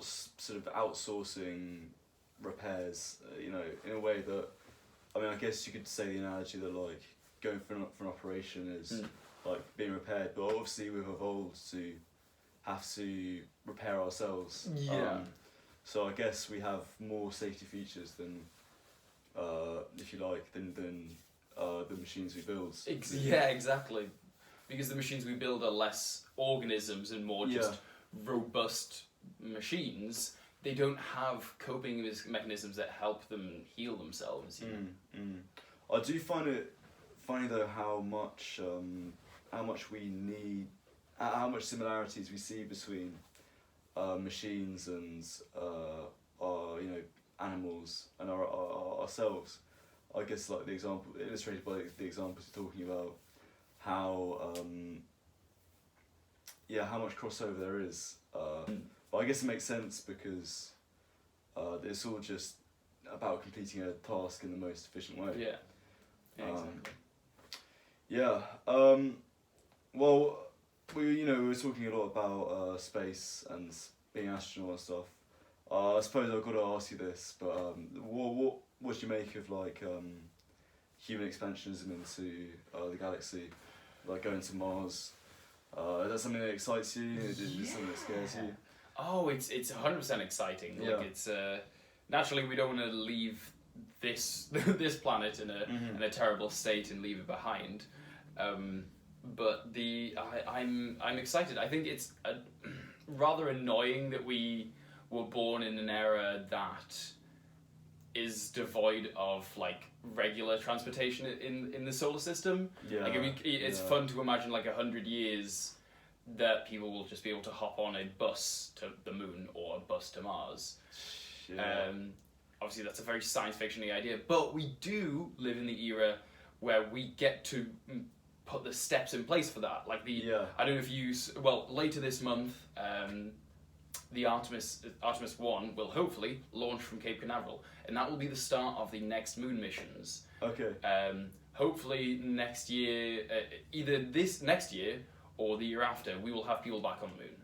sort of outsourcing repairs, in a way that, I mean, I guess you could say the analogy that like going for an operation is like being repaired, but obviously we've evolved to have to repair ourselves. So I guess we have more safety features than, if you like, than the machines we build. Yeah, exactly. Because the machines we build are less organisms and more just robust machines. They don't have coping mechanisms that help them heal themselves. I do find it funny though how much we need, how much similarities we see between machines and our animals and ourselves. I guess like the example illustrated by the examples you're talking about, how much crossover there is. But I guess it makes sense because it's all just about completing a task in the most efficient way. Exactly. Well, we were talking a lot about space and being an astronaut and stuff. I suppose I've got to ask you this, but what do you make of like human expansionism into the galaxy, like going to Mars? Is that something that excites you? Is it something that scares you? Oh, it's 100% exciting. Yeah. Like it's naturally we don't want to leave this planet in a terrible state and leave it behind. But I'm excited. I think it's rather annoying that we were born in an era that is devoid of like regular transportation in the solar system. Like it's fun to imagine like 100 years that people will just be able to hop on a bus to the moon or a bus to Mars. Obviously that's a very science fiction-y idea, but we do live in the era where we get to put the steps in place for that. Like I don't know if later this month, the Artemis 1 will hopefully launch from Cape Canaveral, and that will be the start of the next moon missions. Okay. Hopefully next year, either this next year or the year after, we will have people back on the moon.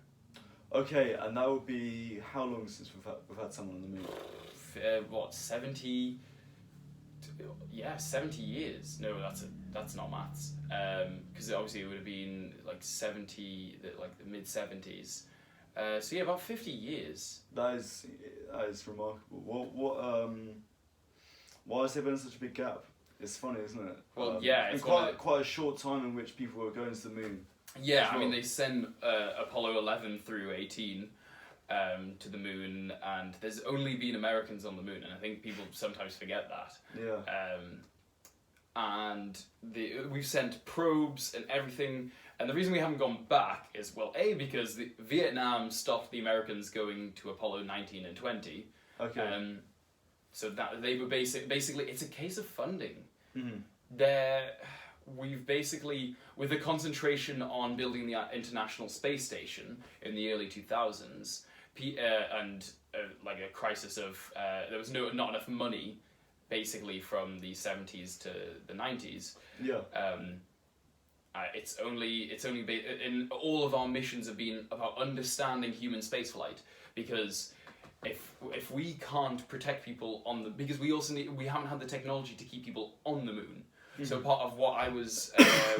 Okay, and that would be how long since we've had someone on the moon? 70? Yeah, 70 years. No, that's not maths. Because obviously it would have been like 70, like the mid 70s. So yeah, about 50 years. That is remarkable. Why has there been such a big gap? It's funny, isn't it? Well, yeah, it's quite a short time in which people were going to the moon. Yeah, I mean, they sent Apollo 11 through 18 to the moon, and there's only been Americans on the moon, and I think people sometimes forget that. Yeah. And we've sent probes and everything, and the reason we haven't gone back is, well, A, because Vietnam stopped the Americans going to Apollo 19 and 20. Okay. So that they were basically, it's a case of funding. Mm-hmm. We've basically, with the concentration on building the International Space Station in the early 2000s, and like a crisis of there was not enough money, basically from the 70s to the 90s. Yeah. It's only in all of our missions have been about understanding human spaceflight, because if we can't protect people because we haven't had the technology to keep people on the moon. Mm-hmm. So part of what I was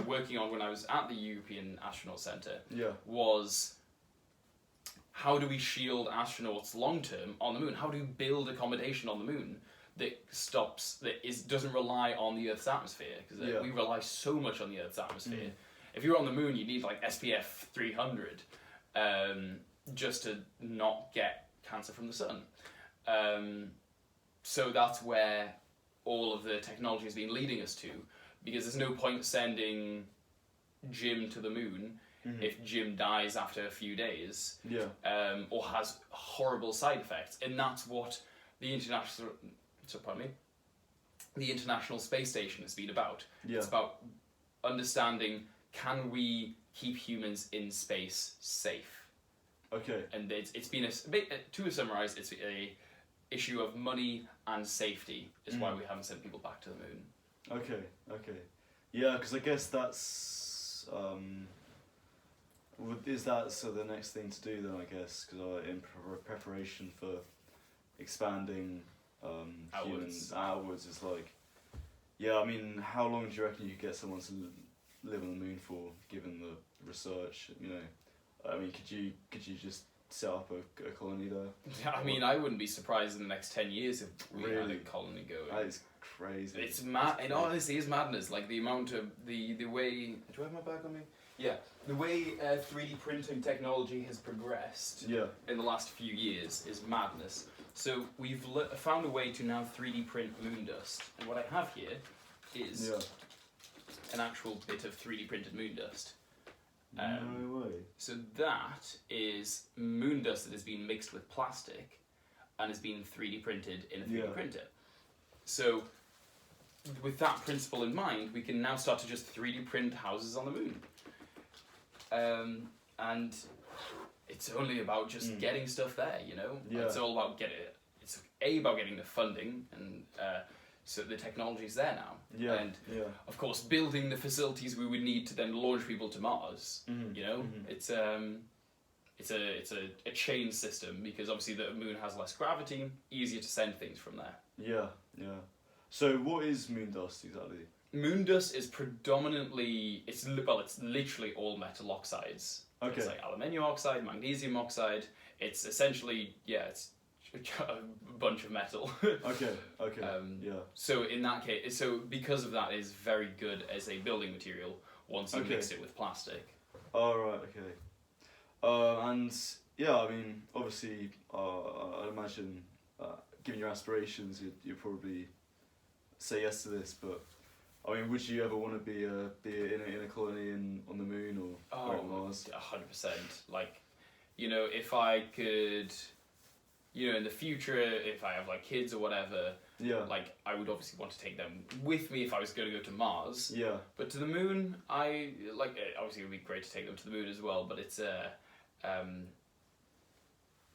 working on when I was at the European Astronaut Centre was, how do we shield astronauts long term on the moon? How do we build accommodation on the moon that doesn't rely on the Earth's atmosphere? Because we rely so much on the Earth's atmosphere. Mm-hmm. If you're on the moon, you need like SPF 300 just to not get cancer from the sun. So that's where all of the technology has been leading us to, because there's no point sending Jim to the moon if Jim dies after a few days, or has horrible side effects. And that's what the International Space Station has been about. Yeah. It's about understanding, can we keep humans in space safe? Okay. And it's been to summarize, it's a issue of money and safety is why we haven't sent people back to the moon. Okay. Yeah, because I guess that's is that so the next thing to do then, I guess, because in preparation for expanding humans outwards is like, I mean, how long do you reckon you could get someone to live on the moon for, given the research? You know, I mean, could you just set up a colony there? I mean, I wouldn't be surprised in the next 10 years if we had a colony going. That is crazy. It's mad. It honestly is madness. Like the amount of the way. Do I have my bag on me? Yeah. The way 3D printing technology has progressed in the last few years is madness. So we've found a way to now 3D print moon dust, and what I have here is an actual bit of 3D printed moon dust. No way. So that is moon dust that has been mixed with plastic and has been 3D printed in a 3D printer. So with that principle in mind, we can now start to just 3D print houses on the moon. And it's only about just getting stuff there, you know? Yeah. It's all about about getting the funding, and so the technology's there now. Yeah. And of course, building the facilities we would need to then launch people to Mars. You know, it's a chain system, because obviously the moon has less gravity, easier to send things from there. Yeah. So what is moon dust exactly? Moon dust is predominantly it's literally all metal oxides. Okay. It's like aluminium oxide, magnesium oxide. It's essentially it's a bunch of metal. Okay. So in that case, because of that, is very good as a building material once you mix it with plastic. Oh, right. Okay. And I mean, obviously, I'd imagine, given your aspirations, you'd probably say yes to this. But I mean, would you ever want to be in a colony on the moon or on Mars? 100%. Like, you know, if I could. You know, in the future, if I have like kids or whatever, like I would obviously want to take them with me if I was going to go to Mars. Yeah. But to the moon, obviously it would be great to take them to the moon as well. But it's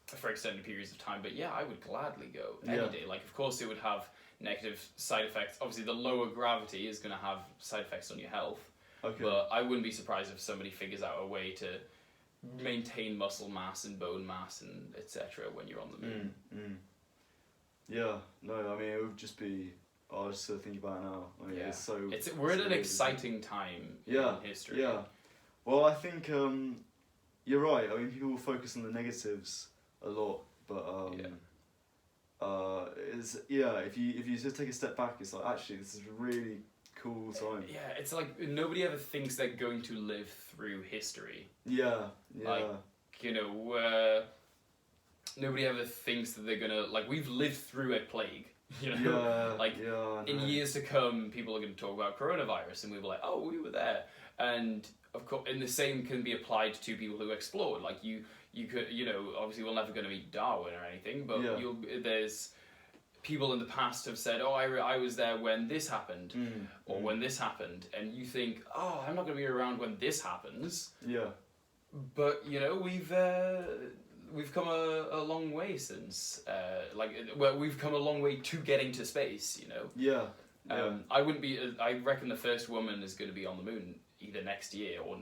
for extended periods of time. But I would gladly go any day. Like, of course, it would have negative side effects. Obviously, the lower gravity is going to have side effects on your health. Okay. But I wouldn't be surprised if somebody figures out a way to maintain muscle mass and bone mass and etc. when you're on the moon. Yeah, no, I mean, it would just be. I was just thinking about it now. I mean, we're at an exciting time in history. Yeah. Well, I think you're right. I mean, people will focus on the negatives a lot, but if you just take a step back, it's like, actually, this is a really cool time. Yeah, it's like nobody ever thinks they're going to live through history. Yeah. Like, you know, nobody ever thinks that they're gonna, like, we've lived through a plague. You know, in years to come, people are going to talk about coronavirus, and we'll be like, "Oh, we were there." And of course, and the same can be applied to people who explored. Like you could, you know, obviously we're never going to meet Darwin or anything, but there's people in the past have said, "Oh, I was there when this happened, or when this happened," and you think, "Oh, I'm not going to be around when this happens." Yeah. But you know, we've come a long way since, we've come a long way to getting to space, you know? Yeah. I reckon the first woman is going to be on the moon either next year or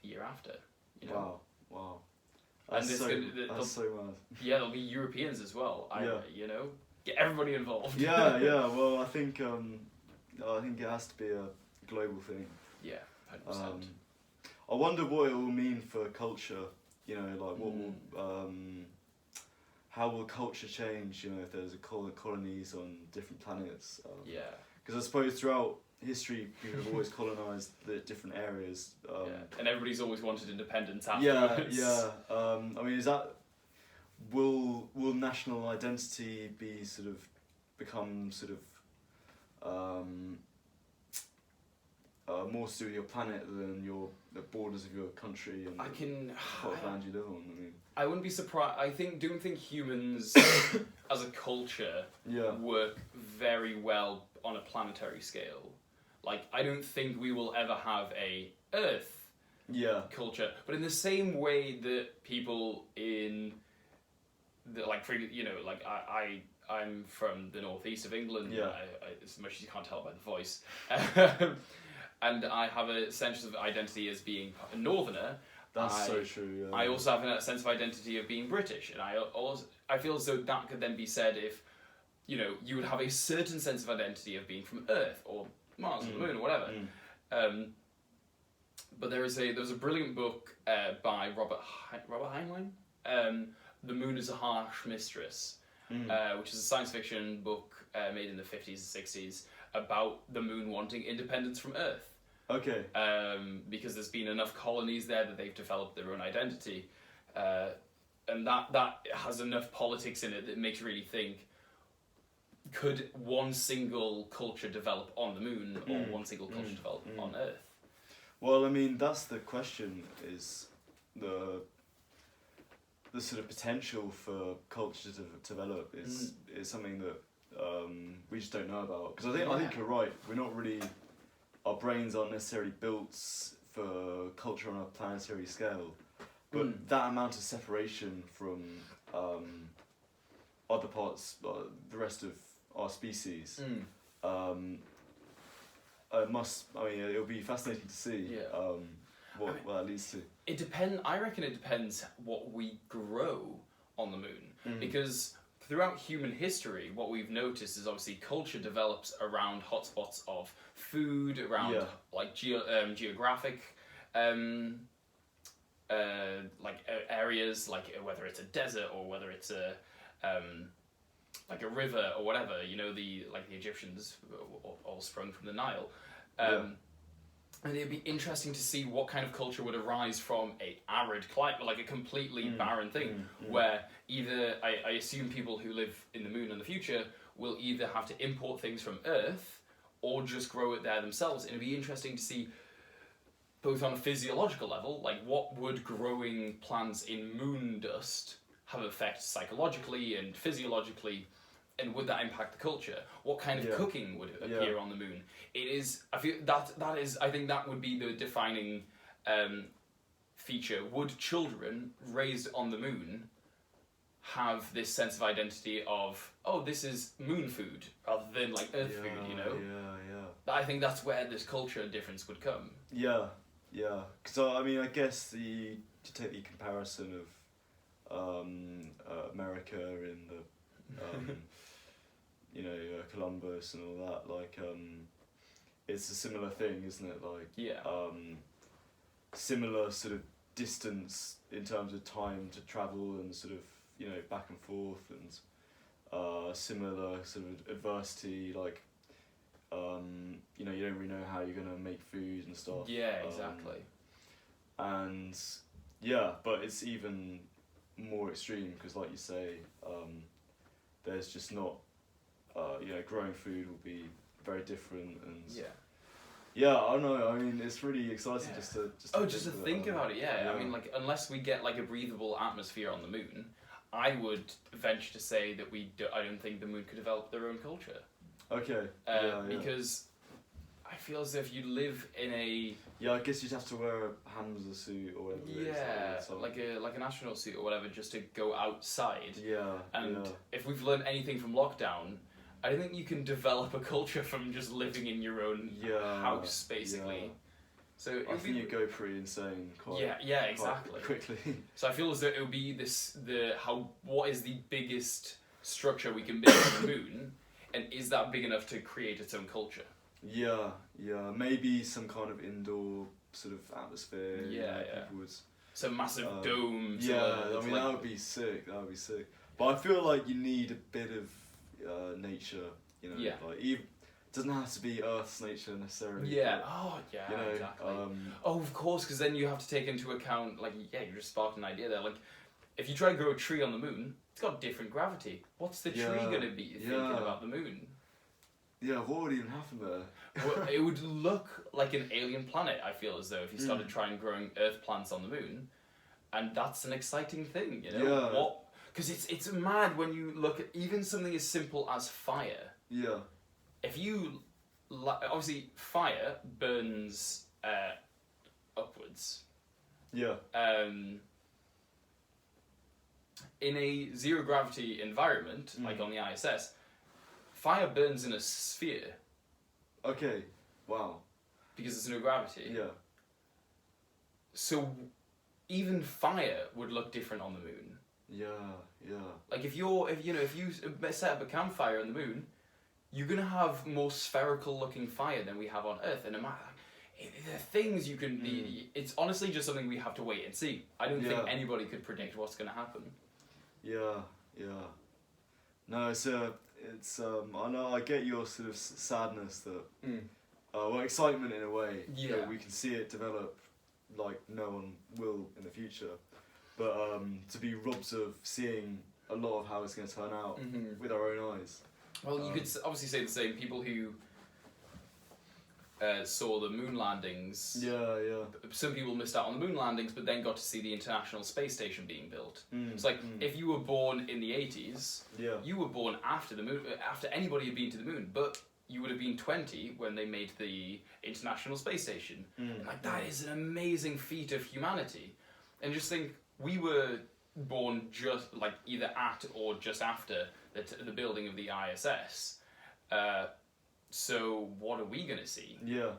the year after, you know? Wow. That's so mad. Yeah, there'll be Europeans as well. You know? Get everybody involved. Yeah, well, I think it has to be a global thing. Yeah, 100%. I wonder what it will mean for culture. You know, like what will, how will culture change? You know, if there's colonies on different planets. Because I suppose throughout history, people have always colonised the different areas. And everybody's always wanted independence afterwards. Yeah. I mean, will national identity become more to do with your planet than the borders of your country and what land you live on? I mean, I wouldn't be surprised. I don't think humans as a culture work very well on a planetary scale. Like, I don't think we will ever have a Earth culture, but in the same way that people in the, I'm from the northeast of England. As much as you can't tell by the voice. And I have a sense of identity as being a northerner. That's so true. Yeah. I also have a sense of identity of being British, and I feel as though that could then be said if, you know, you would have a certain sense of identity of being from Earth or Mars or the Moon or whatever. But there was a brilliant book by Robert Heinlein, "The Moon is a Harsh Mistress," which is a science fiction book made in the 50s and 60s about the moon wanting independence from Earth. Okay. Because there's been enough colonies there that they've developed their own identity, and that has enough politics in it that makes you really think: could one single culture develop on the moon, or one single culture develop on Earth? Well, I mean, that's the question: is the sort of potential for culture to develop is something that we just don't know about. Because I think you're right. We're not really. Our brains aren't necessarily built for culture on a planetary scale, but that amount of separation from other parts, the rest of our species, it'll be fascinating to see what that leads to. I reckon it depends what we grow on the moon, because throughout human history, what we've noticed is obviously culture develops around hotspots of food, around geographic areas, like whether it's a desert or whether it's a river or whatever. You know, the Egyptians all sprung from the Nile. And it'd be interesting to see what kind of culture would arise from a arid climate, like a completely barren thing, where either, I assume people who live in the moon in the future will either have to import things from Earth or just grow it there themselves. And it'd be interesting to see, both on a physiological level, like what would growing plants in moon dust have effect psychologically and physiologically, and would that impact the culture? What kind of cooking would appear on the moon? I think that would be the defining feature. Would children raised on the moon have this sense of identity of, oh, this is moon food rather than like Earth food, you know? I think that's where this culture difference would come. Because I guess to take the comparison of America in the Columbus and all that, like it's a similar thing, isn't it? Like similar sort of distance in terms of time to travel and sort of, you know, back and forth, and similar sort of adversity, like, you know, you don't really know how you're gonna make food and stuff. Yeah, exactly. And yeah, but it's even more extreme because, like you say, there's just not, you know, growing food will be very different, and yeah, I don't know. I mean, it's really exciting just to think about it. Yeah, I mean, like, unless we get like a breathable atmosphere on the moon, I would venture to say that I don't think the moon could develop their own culture. Okay. Because I feel as if you live in a... Yeah, I guess you'd have to wear a Hamza suit or whatever. Yeah, like an astronaut suit or whatever, just to go outside. Yeah. And if we've learned anything from lockdown, I don't think you can develop a culture from just living in your own house, basically. Yeah. So I think you'd go pretty insane quite exactly. quickly. So I feel as though it would be what is the biggest structure we can build on the moon, and is that big enough to create its own culture? Yeah, maybe some kind of indoor sort of atmosphere. People would... Some massive dome. Yeah, I mean, that would be sick. But I feel like you need a bit of nature, you know, like it doesn't have to be Earth's nature necessarily. Yeah. You know, exactly. Of course, because then you have to take into account, like, you just sparked an idea there. Like, if you try to grow a tree on the moon, it's got different gravity. What's the tree gonna be thinking about the moon? Yeah, what would even happen there? Well, it would look like an alien planet, I feel as though, if you started trying growing Earth plants on the moon, and that's an exciting thing, you know. Yeah. Because it's mad when you look at even something as simple as fire. Yeah. If you... Obviously, fire burns upwards. Yeah. In a zero-gravity environment, like on the ISS, fire burns in a sphere. Okay. Wow. Because there's no gravity. Yeah. So even fire would look different on the moon. Yeah. Like if you set up a campfire on the moon, you're gonna have more spherical looking fire than we have on Earth. And the things you can it's honestly just something we have to wait and see. I don't think anybody could predict what's gonna happen. Yeah. No, it's I know, I get your sort of sadness that well, excitement in a way. Yeah. That we can see it develop like no one will in the future. But to be robbed of seeing a lot of how it's going to turn out with our own eyes. Well, you could obviously say the same. People who saw the moon landings. Yeah. Some people missed out on the moon landings, but then got to see the International Space Station being built. It's like if you were born in the 80s, you were born after the moon, after anybody had been to the moon, but you would have been 20 when they made the International Space Station. Like that is an amazing feat of humanity. And just think, we were born just like either at or just after the building of the ISS. So what are we going to see? Yeah.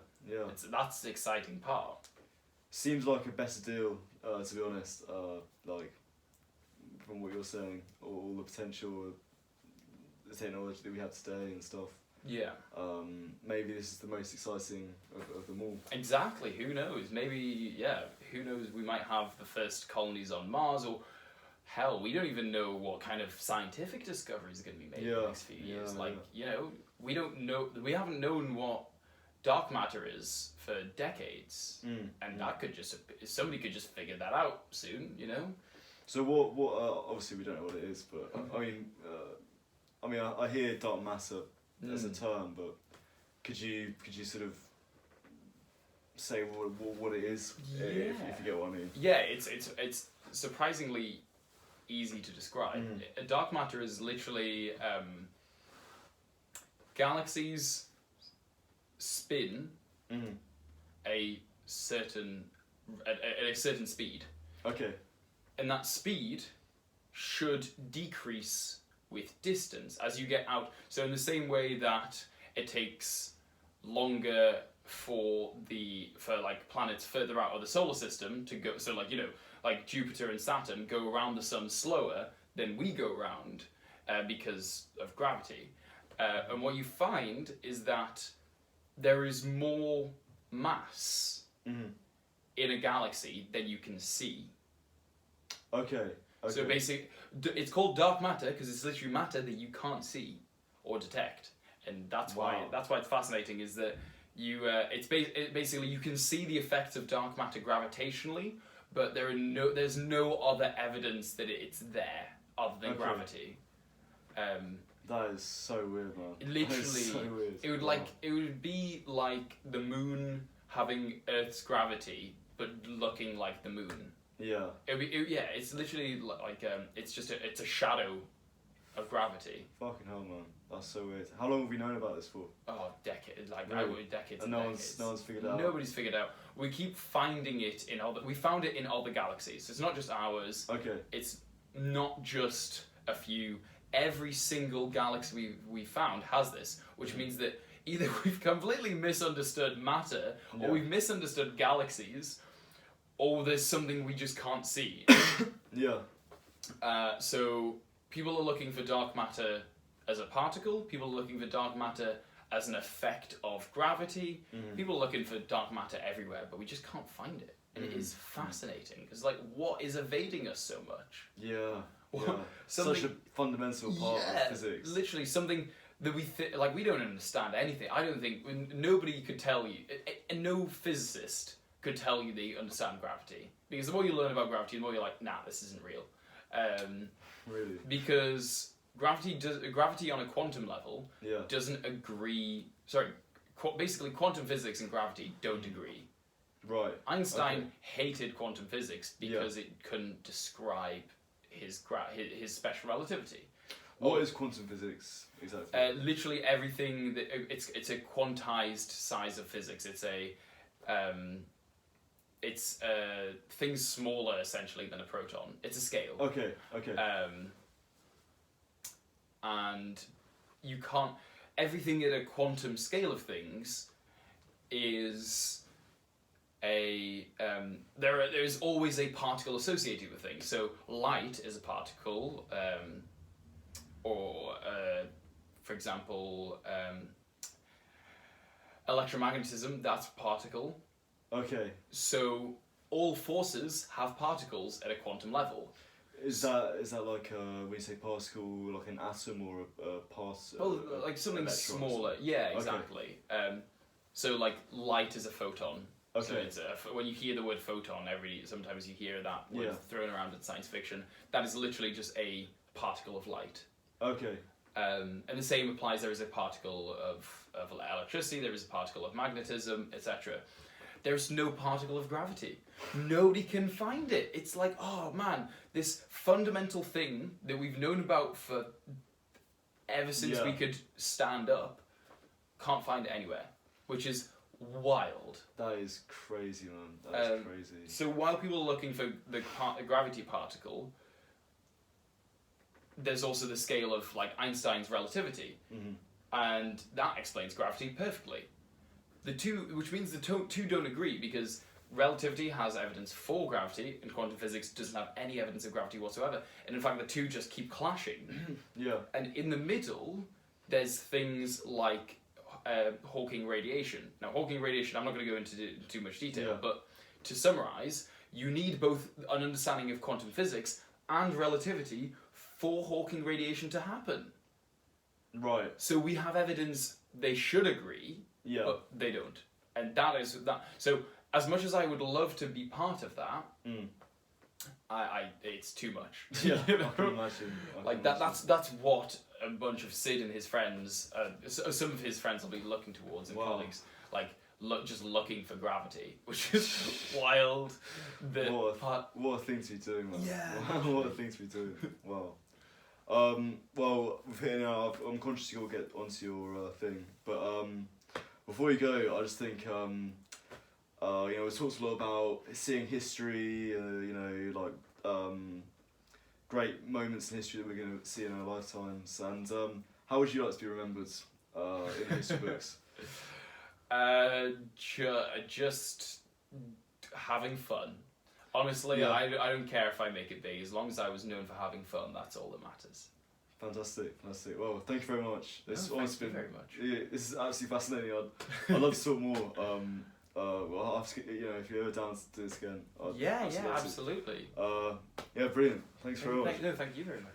That's the exciting part. Seems like a better deal, to be honest. Like from what you're saying, all the potential, the technology that we have today and stuff. Yeah. Maybe this is the most exciting of them all. Exactly. Who knows? Maybe, who knows? We might have the first colonies on Mars, or hell, we don't even know what kind of scientific discoveries are going to be made in the next few years. You know, we don't know. We haven't known what dark matter is for decades, and that could somebody could just figure that out soon. You know. So what? Obviously, we don't know what it is, but I mean, I hear dark matter as a term, but could you sort of say what it is, if you get what I mean? Yeah, it's surprisingly easy to describe. Dark matter is literally galaxies spin at a certain speed. Okay. And that speed should decrease with distance as you get out. So in the same way that it takes longer for like planets further out of the solar system to go, so like, you know, like Jupiter and Saturn go around the sun slower than we go around because of gravity. And what you find is that there is more mass in a galaxy than you can see. Okay. So basically, it's called dark matter because it's literally matter that you can't see or detect, and that's why it's fascinating. Is that basically you can see the effects of dark matter gravitationally, but there's no other evidence that it's there other than gravity. That is so weird, man. Literally, that is so weird. It would be like the moon having Earth's gravity, but looking like the moon. Yeah. It's literally like it's a shadow of gravity. Fucking hell, man. That's so weird. How long have we known about this for? Oh, decades. Decades. And no one's figured it out. Nobody's figured out. We keep finding it we found it in other galaxies. It's not just ours. Okay. It's not just a few. Every single galaxy we found has this, which means that either we've completely misunderstood matter, or we've misunderstood galaxies, or there's something we just can't see. Yeah. So people are looking for dark matter as a particle. People are looking for dark matter as an effect of gravity. People are looking for dark matter everywhere, but we just can't find it. And it is fascinating. It's like, what is evading us so much? Yeah. Such a fundamental part of physics. Literally something that we don't understand anything. I don't think nobody could tell you, and no physicist could tell you they understand gravity, because the more you learn about gravity, the more you're like, nah, this isn't real. Really? Because gravity on a quantum level doesn't agree. Sorry, basically quantum physics and gravity don't agree. Right. Einstein hated quantum physics because it couldn't describe his special relativity. What is quantum physics exactly? Literally everything that it's a quantized size of physics. It's things smaller essentially than a proton. It's a scale. Okay. And you can't. Everything at a quantum scale of things is there's always a particle associated with things. So light is a particle, or for example, electromagnetism, that's a particle. Okay. So all forces have particles at a quantum level. Is that like when you say particle, like an atom or a particle? Well, like something smaller. Yeah, exactly. Okay. So like light is a photon. Okay. So it's when you hear the word photon, sometimes you hear that word thrown around in science fiction. That is literally just a particle of light. Okay. And the same applies. There is a particle of electricity. There is a particle of magnetism, etc. There's no particle of gravity. Nobody can find it. It's like, oh man, this fundamental thing that we've known about for ever since we could stand up, can't find it anywhere, which is wild. That is crazy, man. That is crazy. So while people are looking for the gravity particle, there's also the scale of like Einstein's relativity, and that explains gravity perfectly. Which means the two don't agree, because relativity has evidence for gravity and quantum physics doesn't have any evidence of gravity whatsoever. And in fact, the two just keep clashing. And in the middle, there's things like Hawking radiation. Now, Hawking radiation, I'm not going to go into too much detail, but to summarize, you need both an understanding of quantum physics and relativity for Hawking radiation to happen. Right. So we have evidence they should agree, but they don't. And that is that. So as much as I would love to be part of that, it's too much. Yeah, I can imagine. That's what a bunch of Sid and his friends, some of his friends will be looking towards, and colleagues, just looking for gravity, which is wild. What a thing to be doing, man. Yeah. What a thing to be doing. Wow. Well, I'm conscious you'll get onto your thing, but before you go, I just think we talked a lot about seeing history, great moments in history that we're going to see in our lifetimes, and how would you like to be remembered in the history books? Just having fun. Honestly, I don't care if I make it big. As long as I was known for having fun, that's all that matters. Fantastic. Well, thank you very much. Thank you very much. Yeah, this is absolutely fascinating. I'd love to talk more. well, if you're ever down to do this again, yeah, absolutely. Yeah, brilliant. Thanks for all. No, thank you very much.